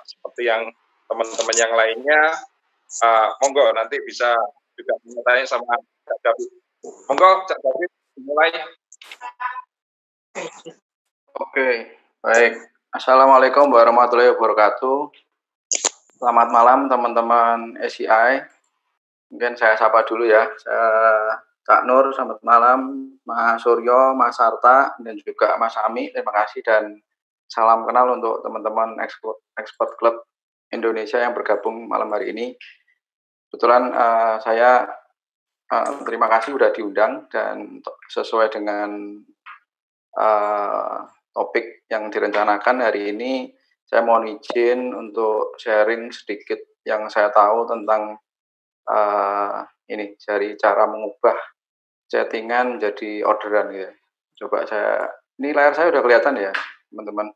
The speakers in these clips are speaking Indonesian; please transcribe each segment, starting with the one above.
seperti yang teman-teman yang lainnya, monggo nanti bisa juga tanya sama Cak David. Monggo Cak David dimulai. Oke, baik. Assalamualaikum warahmatullahi wabarakatuh. Selamat malam teman-teman SCI. Mungkin saya sapa dulu ya. Saya Cak Nur, selamat malam. Mas Suryo, Mas Sarta, dan juga Mas Ami. Terima kasih dan salam kenal untuk teman-teman Export Club Indonesia yang bergabung malam hari ini. Kebetulan saya terima kasih sudah diundang dan sesuai dengan topik yang direncanakan hari ini, saya mohon izin untuk sharing sedikit yang saya tahu tentang ini dari cara mengubah chattingan menjadi orderan ya. Coba ini layar saya udah kelihatan ya teman-teman.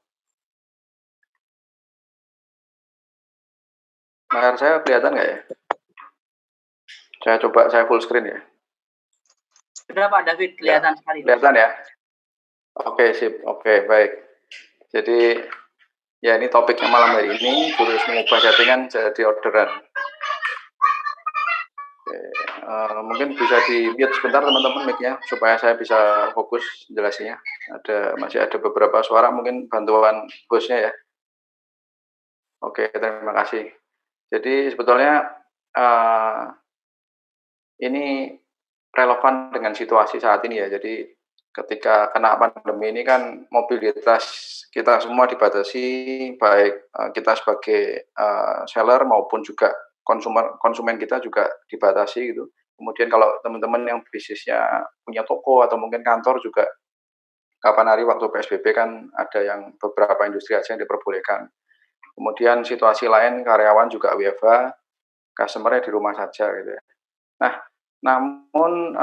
Layar saya kelihatan nggak ya? Saya full screen ya. Sudah Pak David, kelihatan sekali. Kelihatan ya? Oke, sip. Oke, baik. Jadi, ya ini topiknya malam hari ini, terus mengubah chattingan jadi orderan. Oke, mungkin bisa di-mute sebentar teman-teman mic-nya, supaya saya bisa fokus jelasinnya. Masih ada beberapa suara, mungkin bantuan hostnya ya. Oke, terima kasih. Jadi, sebetulnya ini relevan dengan situasi saat ini ya. Jadi, ketika kena pandemi ini kan mobilitas kita semua dibatasi, baik kita sebagai seller maupun juga konsumen kita juga dibatasi gitu. Kemudian kalau teman-teman yang bisnisnya punya toko atau mungkin kantor juga, kapan hari waktu PSBB kan ada yang beberapa industri aja yang diperbolehkan. Kemudian situasi lain karyawan juga WFH, customer-nya di rumah saja gitu ya. Nah, namun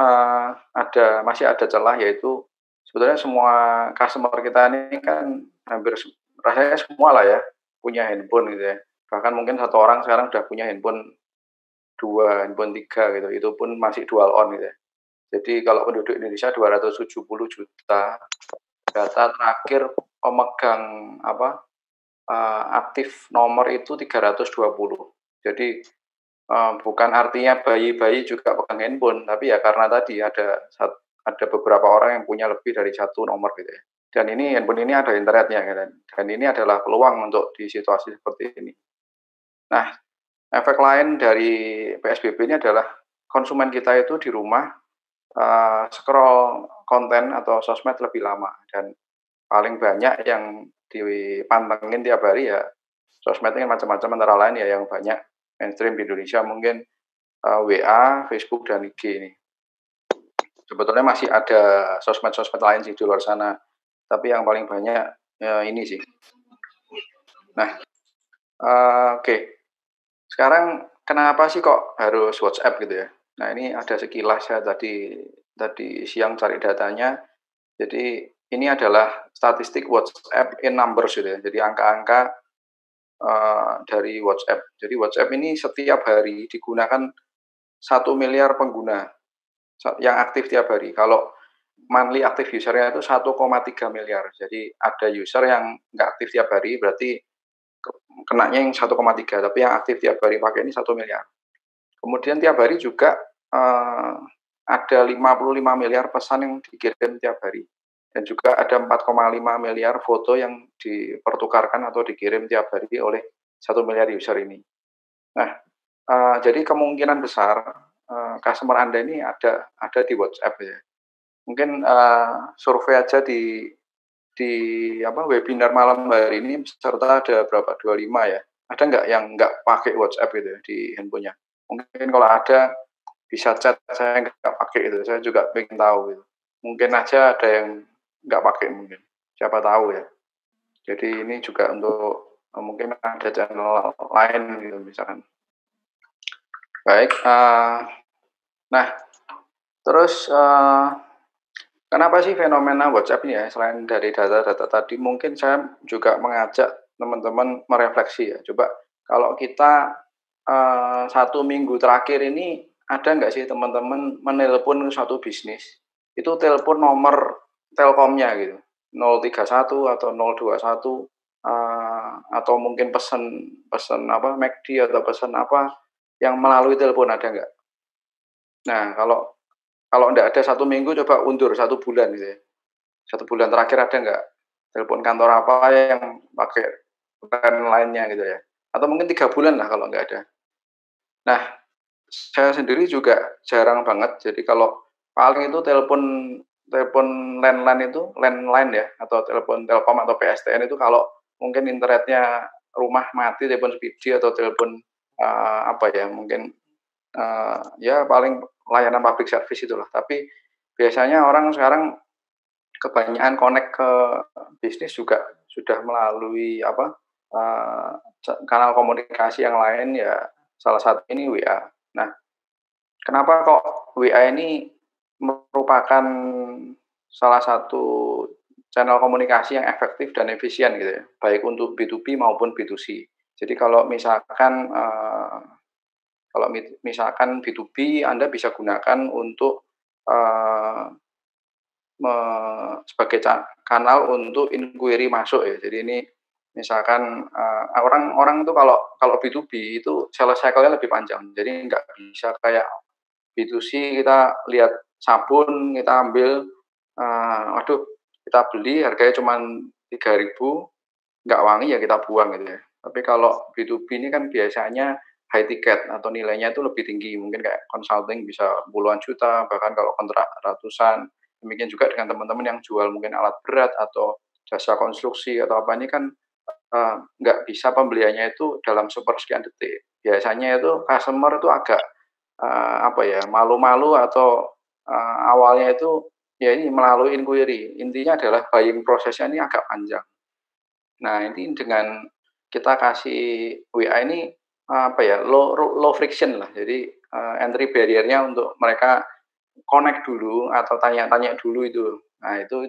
masih ada celah, yaitu sebetulnya semua customer kita ini kan hampir rasanya semua lah ya punya handphone gitu ya. Bahkan mungkin satu orang sekarang sudah punya handphone 2, handphone 3 gitu. Itu pun masih dual on gitu ya. Jadi kalau penduduk Indonesia 270 juta, data terakhir pemegang aktif nomor itu 320. Jadi bukan artinya bayi-bayi juga pegang handphone, tapi ya karena tadi ada beberapa orang yang punya lebih dari satu nomor gitu ya. Dan ini handphone ini ada internetnya kan. Dan ini adalah peluang untuk di situasi seperti ini. Nah, efek lain dari PSBB ini adalah konsumen kita itu di rumah scroll konten atau sosmed lebih lama, dan paling banyak yang dipantengin tiap hari ya sosmed ini macam-macam, antara lain ya yang banyak mainstream di Indonesia mungkin WA, Facebook, dan IG ini. Sebetulnya masih ada sosmed-sosmed lain sih di luar sana, tapi yang paling banyak ini sih. Nah, oke. Sekarang kenapa sih kok harus WhatsApp gitu ya? Nah, ini ada sekilas saya tadi siang cari datanya. Jadi ini adalah statistik WhatsApp in numbers gitu ya. Jadi angka-angka dari WhatsApp. Jadi WhatsApp ini setiap hari digunakan 1 miliar pengguna yang aktif tiap hari. Kalau monthly active usernya itu 1,3 miliar. Jadi ada user yang nggak aktif tiap hari, berarti kenanya yang 1,3. Tapi yang aktif tiap hari pakai ini 1 miliar. Kemudian tiap hari juga ada 55 miliar pesan yang dikirim tiap hari. Dan juga ada 4,5 miliar foto yang dipertukarkan atau dikirim tiap hari oleh 1 miliar user ini. Nah, jadi kemungkinan besar customer Anda ini ada di WhatsApp ya. Mungkin survei aja di webinar malam hari ini peserta ada berapa? 25 ya. Ada nggak yang nggak pakai WhatsApp gitu ya di handphonenya? Mungkin kalau ada bisa chat, saya nggak pakai itu. Saya juga pengen tahu gitu. Mungkin aja ada yang nggak pakai mungkin, siapa tahu ya. Jadi ini juga untuk mungkin ada channel lain gitu misalkan. Baik, nah terus kenapa sih fenomena WhatsApp ini ya, selain dari data-data tadi, mungkin saya juga mengajak teman-teman merefleksi ya. Coba kalau kita 1 minggu terakhir ini ada nggak sih teman-teman menelpon suatu bisnis, itu telepon nomor Telkomnya gitu, 031 atau 021, atau mungkin pesen apa McD atau pesen apa yang melalui telepon ada nggak? Nah kalau nggak ada 1 minggu coba undur 1 bulan gitu ya. 1 bulan terakhir ada nggak telepon kantor apa yang pakai lainnya gitu ya. Atau mungkin 3 bulan lah kalau nggak ada. Nah, saya sendiri juga jarang banget. Jadi kalau paling itu telepon landline ya, atau telepon Telkom atau PSTN itu kalau mungkin internetnya rumah mati, telepon speedy atau telepon apa ya, mungkin ya paling layanan public service itulah. Tapi biasanya orang sekarang kebanyakan connect ke bisnis juga sudah melalui apa kanal komunikasi yang lain ya, salah satu ini WA. Nah, kenapa kok WA ini merupakan salah satu channel komunikasi yang efektif dan efisien gitu ya, baik untuk B2B maupun B2C. Jadi kalau misalkan B2B Anda bisa gunakan untuk sebagai kanal untuk inquiry masuk ya. Jadi ini misalkan orang itu kalau B2B itu sales cycle-nya lebih panjang. Jadi nggak bisa kayak B2C kita lihat sabun, kita ambil, waduh kita beli harganya cuma 3.000, nggak wangi ya kita buang gitu ya. Tapi kalau B2B ini kan biasanya high ticket atau nilainya itu lebih tinggi. Mungkin kayak consulting bisa puluhan juta, bahkan kalau kontrak ratusan. Demikian juga dengan teman-teman yang jual mungkin alat berat atau jasa konstruksi atau apa, ini kan nggak bisa pembeliannya itu dalam sepersekian detik. Biasanya itu customer itu agak apa ya, malu-malu atau awalnya itu ya ini melalui inquiry. Intinya adalah buying prosesnya ini agak panjang. Nah, ini dengan kita kasih WA ini apa ya, low friction lah. Jadi entry barrier-nya untuk mereka connect dulu atau tanya-tanya dulu itu. Nah, itu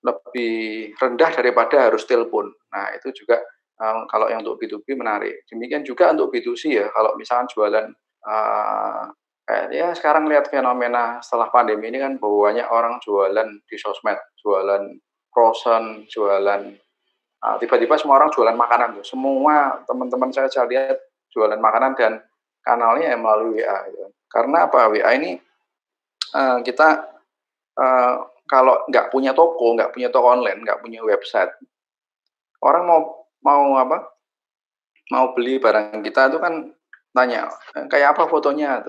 lebih rendah daripada harus telepon. Nah, itu juga kalau yang untuk B2B menarik. Demikian juga untuk B2C ya, kalau misalkan jualan kayak ya sekarang lihat fenomena setelah pandemi ini kan banyak orang jualan di sosmed, jualan frozen, jualan tiba-tiba semua orang jualan makanan tuh. Semua teman-teman saya lihat jualan makanan dan kanalnya yang melalui WA gitu. Karena apa? WA ini kita kalau nggak punya toko online, nggak punya website, orang mau beli barang kita itu kan tanya kayak apa fotonya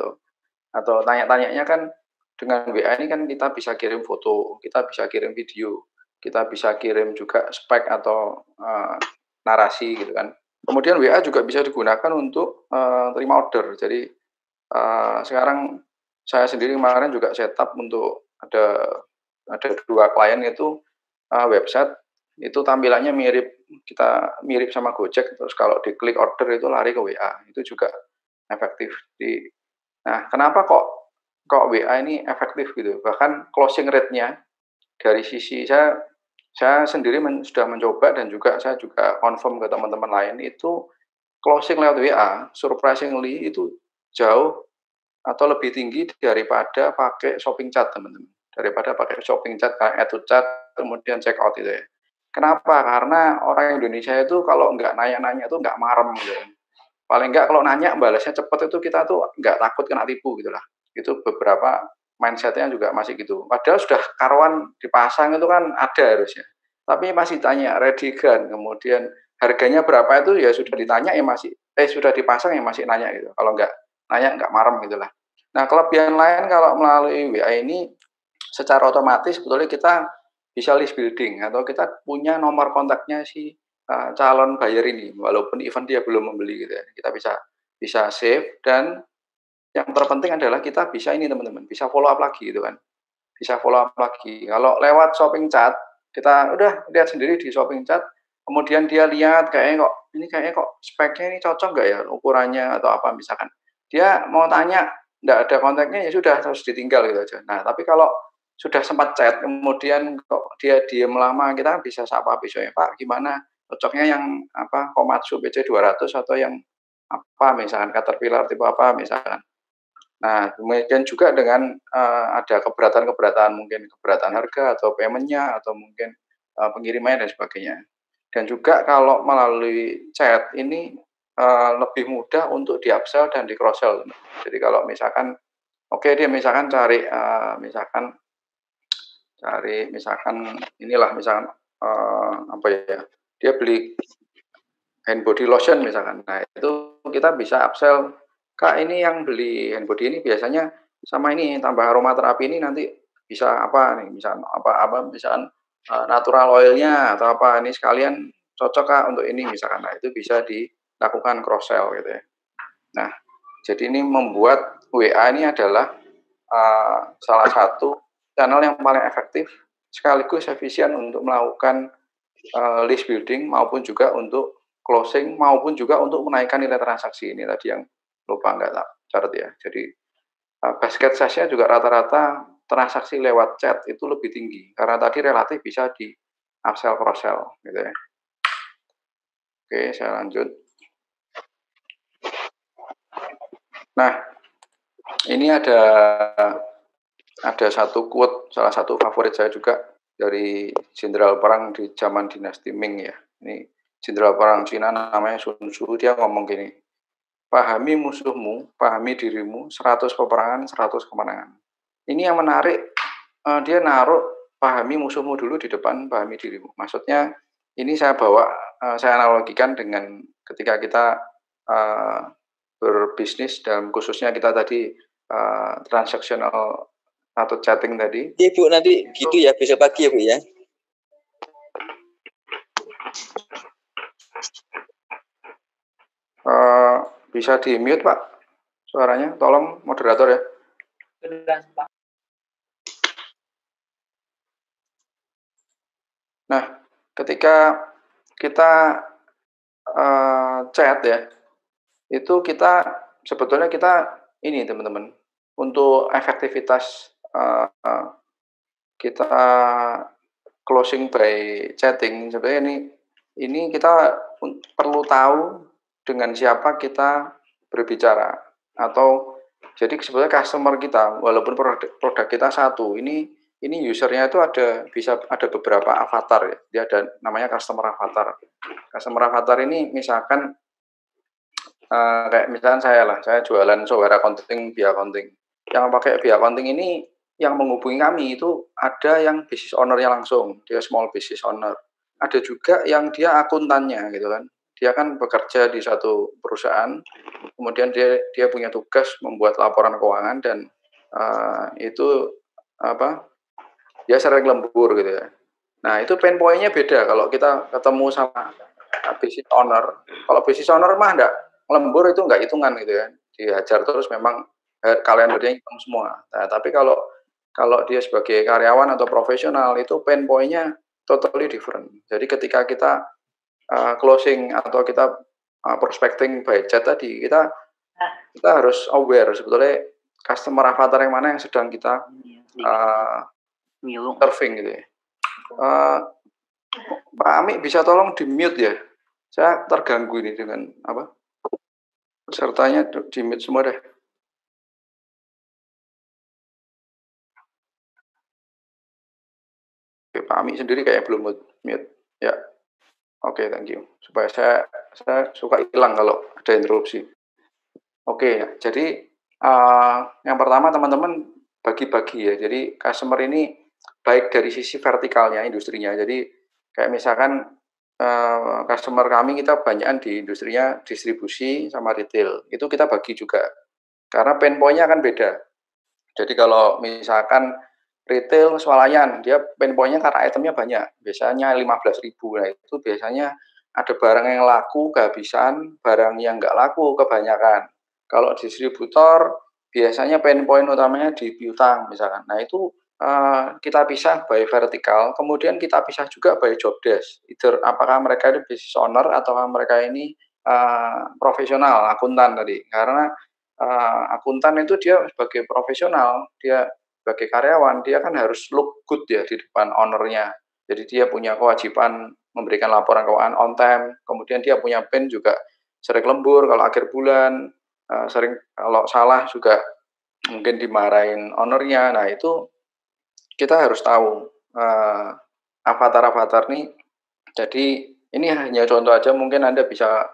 atau tanya-tanyanya kan dengan WA ini kan kita bisa kirim foto, kita bisa kirim video, kita bisa kirim juga spek atau narasi gitu kan. Kemudian WA juga bisa digunakan untuk terima order. Jadi sekarang saya sendiri kemarin juga setup untuk ada 2 klien itu website itu tampilannya mirip sama Gojek, terus kalau diklik order itu lari ke WA, itu juga efektif. Nah, kenapa kok WA ini efektif gitu? Bahkan closing rate-nya dari sisi saya sendiri sudah mencoba dan juga saya juga confirm ke teman-teman lain itu closing lewat WA surprisingly itu jauh atau lebih tinggi daripada pakai shopping chat, teman-teman. Daripada pakai shopping chat kayak add to chat kemudian check out itu ya. Kenapa? Karena orang Indonesia itu kalau nggak nanya-nanya itu nggak marem gitu. Paling nggak kalau nanya balasnya cepet itu kita tuh nggak takut kena tipu gitu lah. Itu beberapa mindsetnya juga masih gitu. Padahal sudah karuan dipasang itu kan ada harusnya. Tapi masih tanya ready gun, kemudian harganya berapa itu ya sudah ditanya ya masih sudah dipasang ya masih nanya gitu. Kalau nggak nanya nggak marem gitu lah. Nah, kelebihan lain kalau melalui WA ini secara otomatis sebetulnya kita bisa list building atau kita punya nomor kontaknya si calon buyer ini walaupun even dia belum membeli gitu ya. Kita bisa save dan yang terpenting adalah kita bisa ini teman-teman, bisa follow up lagi gitu kan. Bisa follow up lagi. Kalau lewat shopping chat, kita udah lihat sendiri di shopping chat, kemudian dia lihat kayaknya kok speknya ini cocok nggak ya ukurannya atau apa misalkan. Dia mau tanya, nggak ada kontaknya ya sudah terus ditinggal gitu aja. Nah, tapi kalau sudah sempat chat, kemudian kok dia diem lama, kita bisa sapa besoknya, Pak gimana cocoknya yang apa Komatsu BC 200 atau yang apa misalkan Caterpillar tipe apa misalkan. Nah, kemudian juga dengan ada keberatan mungkin keberatan harga atau payment-nya atau mungkin pengirimannya dan sebagainya. Dan juga kalau melalui chat ini lebih mudah untuk di-upsell dan di-cross-sell. Jadi kalau misalkan, dia misalkan cari inilah misalkan dia beli hand body lotion misalkan. Nah, itu kita bisa upsell, Kak, ini yang beli hand body ini biasanya sama ini tambah aromaterapi ini nanti bisa apa nih, misalkan misalkan natural oil-nya atau apa, ini sekalian cocok Kak untuk ini misalkan. Nah, itu bisa dilakukan cross sell gitu ya. Nah, jadi ini membuat WA ini adalah salah satu channel yang paling efektif sekaligus efisien untuk melakukan list building maupun juga untuk closing maupun juga untuk menaikkan nilai transaksi. Ini tadi yang lupa nggak catat ya. Jadi basket size-nya juga rata-rata transaksi lewat chat itu lebih tinggi karena tadi relatif bisa di upsell cross sell gitu ya. Oke, saya lanjut. Nah, ini ada satu quote, salah satu favorit saya juga dari jenderal perang di zaman dinasti Ming ya. Ini jenderal perang Cina namanya Sun Tzu, dia ngomong gini, pahami musuhmu, pahami dirimu, 100 peperangan, 100 kemenangan. Ini yang menarik, dia naruh pahami musuhmu dulu di depan pahami dirimu. Maksudnya ini saya analogikan dengan ketika kita berbisnis dan khususnya kita tadi transaksional atau chatting tadi. Iya Bu, nanti gitu ya besok pagi ya Bu ya. Bisa di mute Pak suaranya, tolong moderator ya. Nah, ketika kita chat ya, itu kita sebetulnya ini teman-teman, untuk efektivitas kita closing by chatting, sebenarnya ini kita perlu tahu dengan siapa kita berbicara, atau jadi sebetulnya customer kita walaupun produk kita satu, ini usernya itu bisa ada beberapa avatar ya, dia ada namanya customer avatar. Customer avatar ini misalkan kayak misalkan saya jualan software accounting, via accounting. Yang pakai via accounting ini yang menghubungi kami itu ada yang business owner-nya langsung, dia small business owner. Ada juga yang dia akuntannya gitu kan. Dia kan bekerja di satu perusahaan, kemudian dia punya tugas membuat laporan keuangan dan itu dia sering lembur gitu ya. Nah, itu pain point-nya beda kalau kita ketemu sama business owner. Kalau business owner mah enggak, lembur itu enggak hitungan gitu ya. Dihajar terus memang kalian berdua hitung semua. Nah, tapi kalau dia sebagai karyawan atau profesional itu pain point-nya totally different. Jadi ketika kita closing atau kita prospecting by chat tadi, kita harus aware sebetulnya customer avatar yang mana yang sedang kita serving gitu ya. Pak Ami bisa tolong di mute ya. Saya terganggu ini dengan pesertanya di mute semua deh. Oke, Pak Ami sendiri kayaknya belum mute. Ya. Oke, thank you. Supaya saya suka hilang kalau ada interupsi. Oke, jadi yang pertama teman-teman bagi-bagi ya. Jadi customer ini baik dari sisi vertikalnya industrinya. Jadi kayak misalkan customer kami kita banyakan di industrinya distribusi sama retail. Itu kita bagi juga. Karena pain point-nya akan beda. Jadi kalau misalkan retail swalayan, dia pain point-nya karena itemnya banyak. Biasanya 15.000. Nah, itu biasanya ada barang yang laku kehabisan, barang yang nggak laku kebanyakan. Kalau distributor biasanya pain point utamanya di piutang misalkan. Nah, itu kita pisah by vertikal, kemudian kita pisah juga by job desk. Either apakah mereka ini business owner atau mereka ini profesional, akuntan tadi. Karena akuntan itu dia sebagai profesional, dia sebagai karyawan, dia kan harus look good ya di depan ownernya. Jadi dia punya kewajiban memberikan laporan keuangan on time, kemudian dia punya PIN juga sering lembur kalau akhir bulan, sering kalau salah juga mungkin dimarahin ownernya. Nah, itu kita harus tahu avatar-avatar nih. Jadi ini hanya contoh aja, mungkin Anda bisa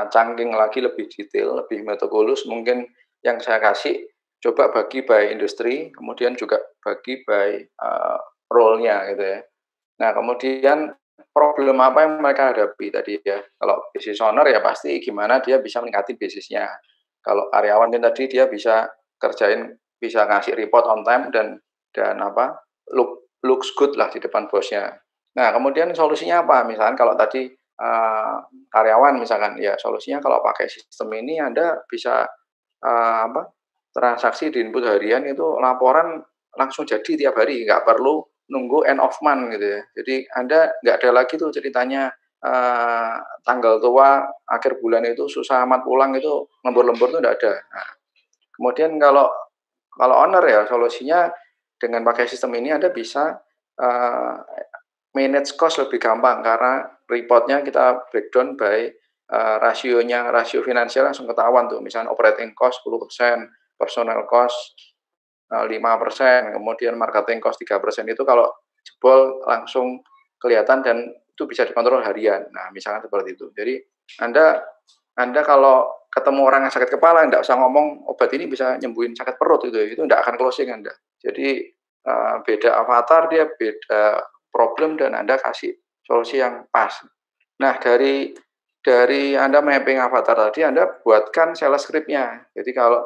cangking lagi lebih detail, lebih metikulus. Mungkin yang saya kasih coba bagi by industri, kemudian juga bagi by role-nya gitu ya. Nah, kemudian problem apa yang mereka hadapi tadi ya. Kalau business owner ya pasti gimana dia bisa meningkatin bisnisnya. Kalau karyawan kan tadi dia bisa bisa ngasih report on time dan looks good lah di depan bosnya. Nah, kemudian solusinya apa? Misalkan kalau tadi karyawan misalkan, ya solusinya kalau pakai sistem ini Anda bisa transaksi di input harian itu laporan langsung jadi tiap hari, nggak perlu nunggu end of month gitu ya. Jadi Anda nggak ada lagi tuh ceritanya tanggal tua akhir bulan itu susah amat pulang, itu lembur-lembur tuh nggak ada. Nah, kemudian kalau owner ya solusinya dengan pakai sistem ini Anda bisa manage cost lebih gampang karena reportnya kita breakdown by rasio finansial langsung ketahuan tuh. Misalnya operating cost 10%, personal cost 5%, kemudian marketing cost 3%, itu kalau jebol langsung kelihatan dan itu bisa dikontrol harian. Nah, misalnya seperti itu. Jadi Anda kalau ketemu orang yang sakit kepala, enggak usah ngomong obat ini bisa nyembuhin sakit perut itu enggak akan closing Anda. Jadi beda avatar, dia beda problem, dan Anda kasih solusi yang pas. Nah, dari Anda mapping avatar tadi, Anda buatkan sales script-nya. Jadi kalau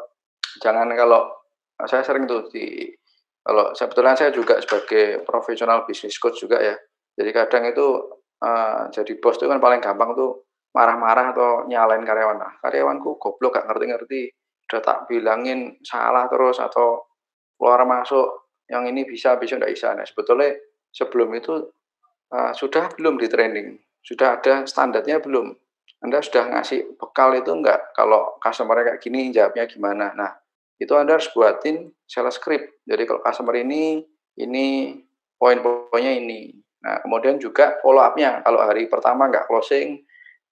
saya sering tuh kalau sebetulnya saya juga sebagai profesional business coach juga ya. Jadi kadang itu jadi bos itu kan paling gampang tuh marah-marah atau nyalain karyawan. Nah, karyawanku goblok gak ngerti-ngerti, udah tak bilangin salah terus, atau keluar masuk yang ini bisa enggak bisa. Nah, sebetulnya sebelum itu sudah belum di training, sudah ada standarnya belum? Anda sudah ngasih bekal itu enggak? Kalau customer kayak gini jawabnya gimana? Nah, itu Anda harus buatin sales script. Jadi kalau customer ini poin-poinnya ini. Nah, kemudian juga follow up-nya. Kalau hari pertama nggak closing,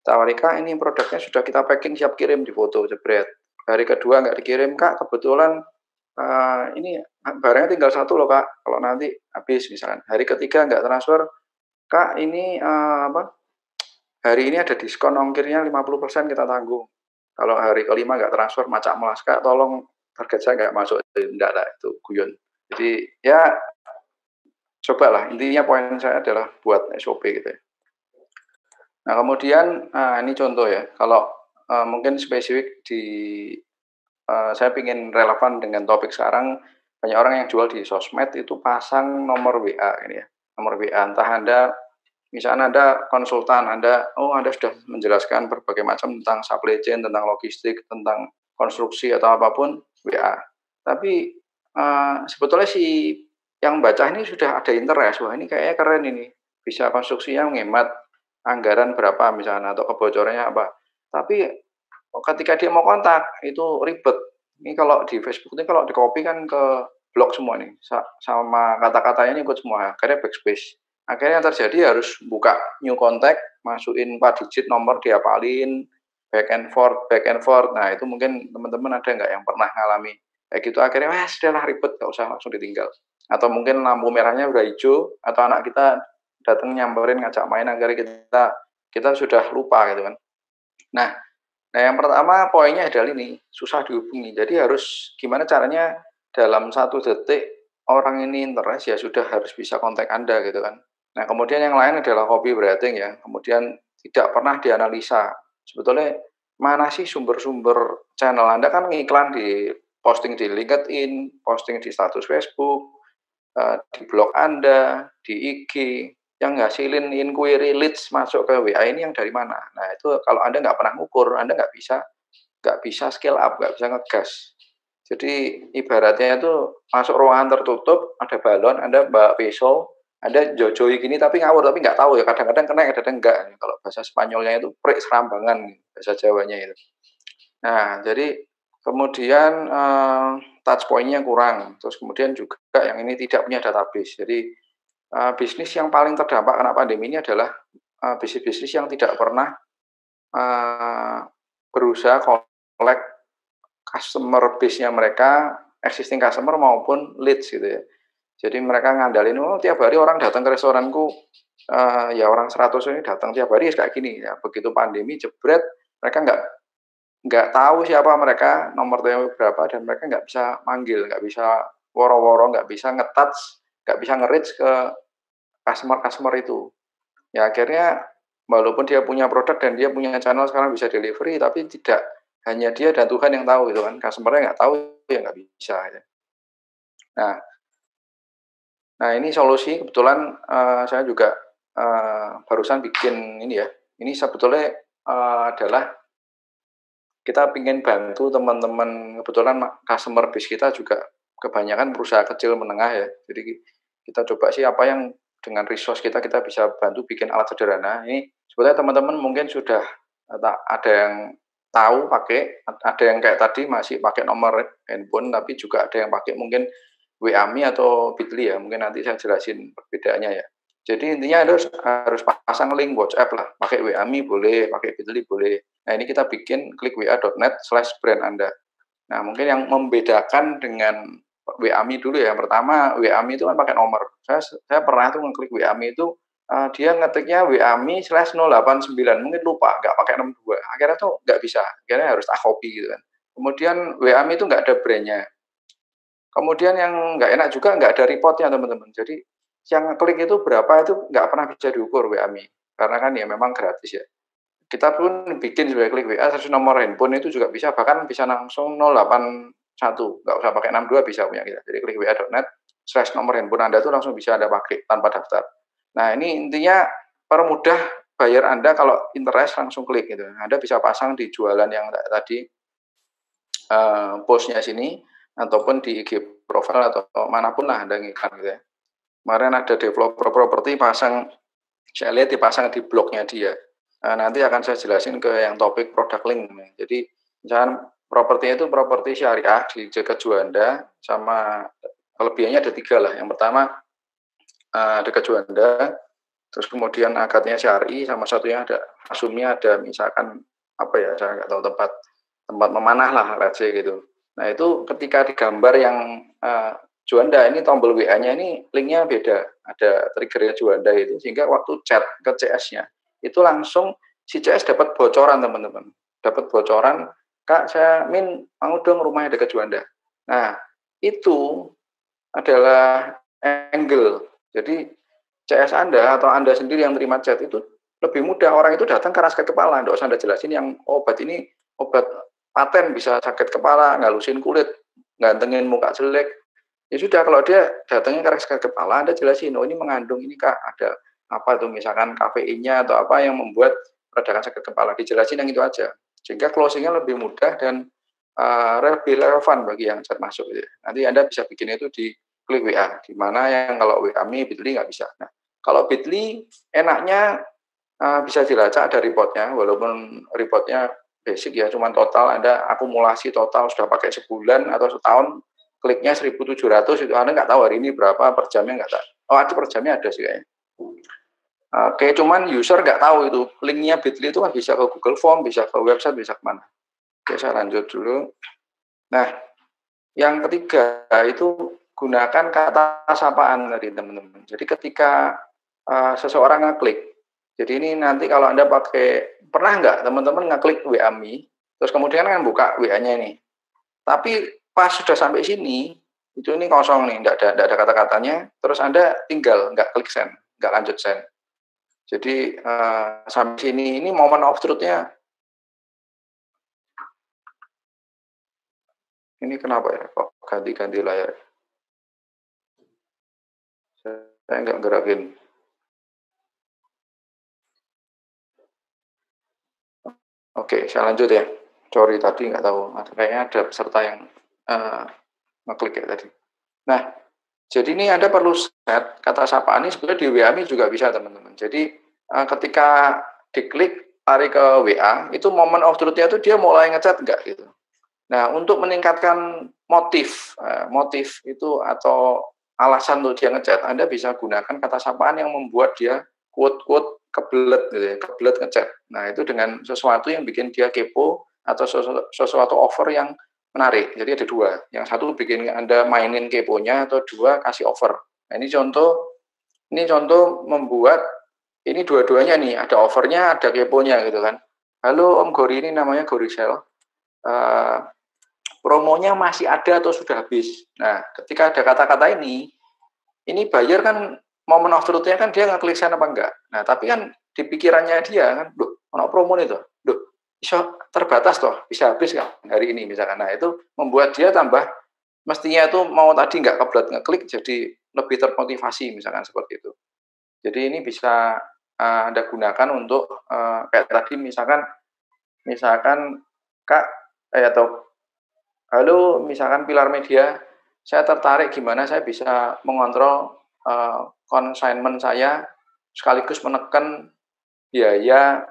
tawari, Kak, ini produknya sudah kita packing siap kirim, di foto, jebret. Hari kedua nggak dikirim, Kak, kebetulan ini barangnya tinggal satu loh, Kak, kalau nanti habis misalkan. Hari ketiga nggak transfer, Kak, ini hari ini ada diskon ongkirnya 50% kita tanggung. Kalau hari kelima nggak transfer, macak melas, Kak, tolong target saya nggak masuk. Enggak lah, itu guyon. Jadi ya cobalah, intinya poin saya adalah buat SOP gitu ya. Nah, kemudian ini contoh ya, kalau mungkin spesifik saya ingin relevan dengan topik sekarang. Banyak orang yang jual di sosmed itu pasang nomor WA ini ya, nomor WA. Entah Anda, misalnya Anda konsultan, Anda sudah menjelaskan berbagai macam tentang supply chain, tentang logistik, tentang konstruksi atau apapun, WA. Tapi sebetulnya si yang baca ini sudah ada interest, wah ini kayaknya keren ini, bisa konstruksinya menghemat anggaran berapa misalnya, atau kebocorannya apa. Tapi ketika dia mau kontak itu ribet. Ini kalau di Facebook ini kalau di copy kan ke blok semua nih, sama kata-katanya ini ikut semua, akhirnya backspace. Akhirnya yang terjadi harus buka new contact, masukin 4 digit nomor, diapalin, back and forth. Nah, itu mungkin teman-teman ada nggak yang pernah ngalami kayak gitu? Akhirnya sudahlah, ribet, nggak usah, langsung ditinggal. Atau mungkin lampu merahnya udah hijau, atau anak kita datang nyamperin ngajak main, akhirnya kita sudah lupa gitu kan. Nah, yang pertama poinnya adalah ini, susah dihubungi. Jadi harus gimana caranya dalam 1 detik orang ini interest, ya sudah harus bisa kontak Anda gitu kan. Nah, kemudian yang lain adalah copywriting ya. Kemudian tidak pernah dianalisa. Sebetulnya mana sih sumber-sumber channel Anda? Kan ngiklan di posting di LinkedIn, posting di status Facebook, di blog Anda, di IG, yang ngasilin inquiry leads masuk ke WA ini yang dari mana? Nah, itu kalau Anda nggak pernah ngukur, Anda nggak bisa scale up, nggak bisa ngegas. Jadi ibaratnya itu masuk ruangan tertutup, ada balon, Anda bawa pisau, Anda jojoi gini tapi ngawur, tapi nggak tahu ya, kadang-kadang kena, kadang-kadang enggak. Kalau bahasa Spanyolnya itu prik serambangan, bahasa Jawanya itu. Nah, jadi kemudian touch point-nya kurang. Terus kemudian juga yang ini tidak punya database. Jadi bisnis yang paling terdampak karena pandemi ini adalah bisnis-bisnis yang tidak pernah berusaha collect customer base-nya mereka, existing customer maupun leads gitu ya. Jadi mereka ngandalin, oh tiap hari orang datang ke restoranku, ya orang 100 ini datang tiap hari kayak gini. Ya, begitu pandemi jebret, mereka nggak tahu siapa mereka, nomor telepon berapa, dan mereka nggak bisa manggil, nggak bisa woro-woro, nggak bisa nge-touch, nggak bisa nge-reach ke customer itu. Ya akhirnya walaupun dia punya produk dan dia punya channel sekarang bisa delivery, tapi tidak hanya dia dan Tuhan yang tahu gitu kan. Customer-nya nggak tahu, ya nggak bisa. Ya. Nah ini solusi kebetulan saya juga barusan bikin ini ya. Ini sebetulnya adalah kita ingin bantu teman-teman, kebetulan customer base kita juga kebanyakan perusahaan kecil menengah ya. Jadi kita coba sih apa yang dengan resource kita bisa bantu bikin alat sederhana. Ini sebetulnya teman-teman mungkin sudah ada yang tahu pakai, ada yang kayak tadi masih pakai nomor handphone, tapi juga ada yang pakai mungkin WA.me atau Bitly ya. Mungkin nanti saya jelasin perbedaannya ya. Jadi intinya harus pasang link WhatsApp lah, pakai WA.me boleh, pakai Bitly boleh. Nah ini kita bikin klik wa.net/brand Anda. Nah mungkin yang membedakan dengan WA.me dulu ya. Yang pertama WA.me itu kan pakai nomor. Saya pernah tuh ngeklik WA.me itu dia ngetiknya WA.me/089, mungkin lupa nggak pakai 62. Akhirnya tuh nggak bisa. Akhirnya harus tak copy gitu kan. Kemudian WA.me itu nggak ada brandnya. Kemudian yang nggak enak juga nggak ada reportnya teman-teman. Jadi yang klik itu berapa itu nggak pernah bisa diukur WA.me. Karena kan ya memang gratis ya. Kita pun bikin sebagai klik WA, terus nomor handphone itu juga bisa, bahkan bisa langsung 081, nggak usah pakai 62 bisa punya kita. Jadi klik wa.net/nomor handphone Anda itu langsung bisa Anda pakai tanpa daftar. Nah ini intinya permudah bayar Anda kalau interest langsung klik gitu. Anda bisa pasang di jualan yang tadi postnya sini, ataupun di IG profile atau manapun lah Anda ngiklan gitu ya. Kemarin ada developer properti pasang, saya lihat dipasang di blognya dia. Nah, nanti akan saya jelasin ke yang topik product link. Jadi misalkan propertinya itu properti syariah di dekat Juanda, sama kelebihannya ada 3 lah. Yang pertama dekat Juanda, terus kemudian akadnya syari, sama satunya ada asumnya ada misalkan apa ya, saya nggak tahu tempat memanah lah, let's say gitu. Nah itu ketika digambar yang Juanda ini tombol WA-nya ini linknya beda, ada triggernya Juanda itu, sehingga waktu chat ke CS-nya itu langsung si CS dapat bocoran teman-teman, dapat bocoran, Kak saya mau dong rumahnya dekat Juanda. Nah itu adalah angle, jadi CS Anda atau Anda sendiri yang terima chat itu lebih mudah, orang itu datang karena sakit kepala, nggak usah Anda jelasin yang obat ini obat paten bisa sakit kepala, ngalusin kulit, gantengin muka jelek. Ya sudah, kalau dia datangnya karena sakit kepala, Anda jelasin, oh ini mengandung ini Kak, ada apa tuh misalkan kafeinnya atau apa yang membuat redakan sakit kepala, dijelasin yang itu aja. Sehingga closingnya lebih mudah dan lebih relevan bagi yang chat masuk gitu. Nanti Anda bisa bikin itu di klik WA, di mana yang kalau WA.me, Bitly nggak bisa. Nah, kalau Bitly enaknya bisa dilacak ada reportnya, walaupun reportnya basic ya, cuman total Anda akumulasi total sudah pakai sebulan atau setahun, kliknya 1.700 itu Anda nggak tahu hari ini berapa per jamnya, nggak tahu. Oh ada per jamnya ada sih kayaknya. Oke, cuman user nggak tahu itu linknya Bitly itu kan bisa ke Google Form, bisa ke website, bisa kemana. Oke, saya lanjut dulu. Nah, yang ketiga itu gunakan kata sapaan tadi teman-teman. Jadi ketika seseorang ngeklik, jadi ini nanti kalau Anda pernah nggak teman-teman ngeklik WA.me, terus kemudian kan buka WA-nya ini. Tapi pas sudah sampai sini, itu ini kosong nih, nggak ada kata-katanya, terus Anda tinggal nggak klik send, nggak lanjut send. Jadi sampai sini, ini moment of truth-nya. Ini kenapa ya, kok ganti-ganti layar? Saya nggak gerakin. Oke, saya lanjut ya. Sorry tadi nggak tahu, kayaknya ada peserta yang ngeklik ya tadi. Nah, jadi ini Anda perlu set kata sapaan ini sebenarnya di WA.me juga bisa teman-teman. Jadi ketika diklik tarik ke WA, itu moment of truth-nya itu dia mulai ngechat nggak gitu. Nah, untuk meningkatkan motif itu atau alasan untuk dia ngechat, Anda bisa gunakan kata sapaan yang membuat dia quote-quote kebelet gitu ya, kebelet ngechat. Nah, itu dengan sesuatu yang bikin dia kepo atau sesuatu offer yang menarik. Jadi ada dua. Yang satu bikin Anda mainin keponya, atau dua kasih offer. Nah, ini contoh membuat ini dua-duanya nih, ada offernya, ada keponya gitu kan. Halo Om Gori, ini namanya Gori Sale. Promonya masih ada atau sudah habis. Nah, ketika ada kata-kata ini buyer kan moment of truth-nya kan dia ngeklik sana apa enggak. Nah, tapi kan di pikirannya dia kan, loh, ono promo nih toh. Loh, bisa terbatas toh, bisa habis kan hari ini misalkan. Nah, itu membuat dia tambah mestinya itu mau tadi enggak kebelat ngeklik jadi lebih termotivasi misalkan seperti itu. Jadi ini bisa Anda gunakan untuk kayak tadi misalkan Kak atau halo misalkan Pilar Media, saya tertarik gimana saya bisa mengontrol consignment saya sekaligus menekan biaya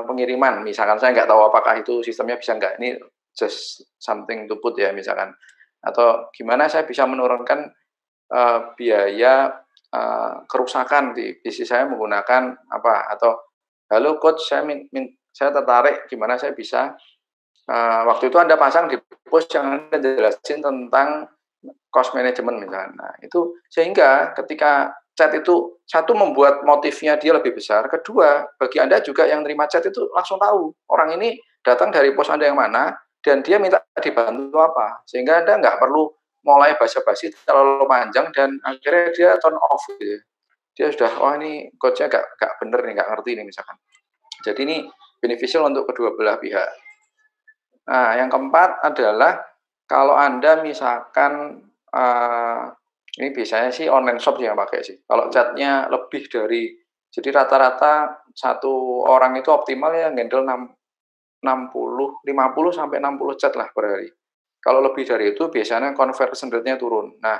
pengiriman. Misalkan saya nggak tahu apakah itu sistemnya bisa nggak, ini just something to put ya misalkan. Atau gimana saya bisa menurunkan biaya kerusakan di bisnis saya menggunakan apa, atau halo coach saya tertarik gimana saya bisa waktu itu Anda pasang di post yang Anda jelasin tentang cost management misalnya. Nah, itu sehingga ketika chat itu satu membuat motifnya dia lebih besar, kedua bagi Anda juga yang terima chat itu langsung tahu orang ini datang dari post Anda yang mana dan dia minta dibantu apa, sehingga Anda nggak perlu mulai basa-basi terlalu panjang dan akhirnya dia turn off gitu. Dia sudah ini coachnya nggak bener nih, nggak ngerti nih misalkan. Jadi ini beneficial untuk kedua belah pihak. Nah, yang keempat adalah kalau Anda misalkan ini biasanya sih online shop yang pakai sih. Kalau chatnya lebih dari, jadi rata-rata satu orang itu optimal ya handle 50 sampai 60 chat lah per hari. Kalau lebih dari itu biasanya conversion rate-nya turun. Nah,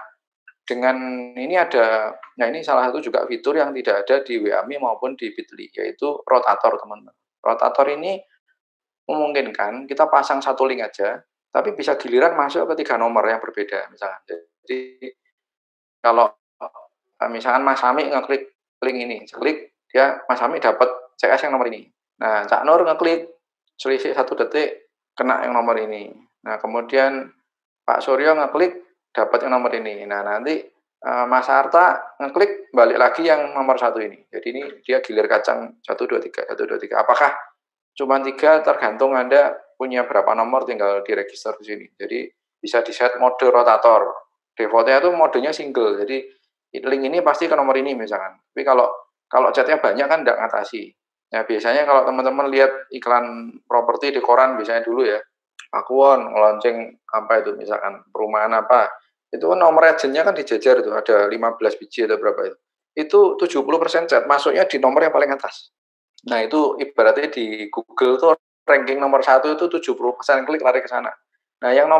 dengan ini ini salah satu juga fitur yang tidak ada di WA.me maupun di Bitly, yaitu rotator teman-teman. Rotator ini memungkinkan kita pasang satu link aja, tapi bisa giliran masuk ke 3 nomor yang berbeda misalkan. Jadi kalau misalkan Mas Sami ngeklik link ini, klik dia Mas Sami dapat CS yang nomor ini. Nah, Cak Nur ngeklik selisih 1 detik kena yang nomor ini. Nah, kemudian Pak Suryo ngeklik dapat yang nomor ini. Nah, nanti Mas Arta ngeklik balik lagi yang nomor 1 ini. Jadi ini dia gilir kacang 1 2 3 1 2 3. Apakah cuma 3 tergantung Anda punya berapa nomor tinggal diregister di sini. Jadi bisa di-set mode rotator. Defaultnya itu modenya single. Jadi link ini pasti ke nomor ini misalkan. Tapi kalau chatnya banyak kan enggak ngatasi. Nah, biasanya kalau teman-teman lihat iklan properti di koran biasanya dulu ya, Pakuwon launching apa itu misalkan perumahan apa. Itu kan nomor agentnya kan dijejer itu ada 15 biji atau berapa itu. Itu 70% chat masuknya di nomor yang paling atas. Nah, itu ibaratnya di Google tuh ranking nomor 1 itu 70% klik lari ke sana. Nah, yang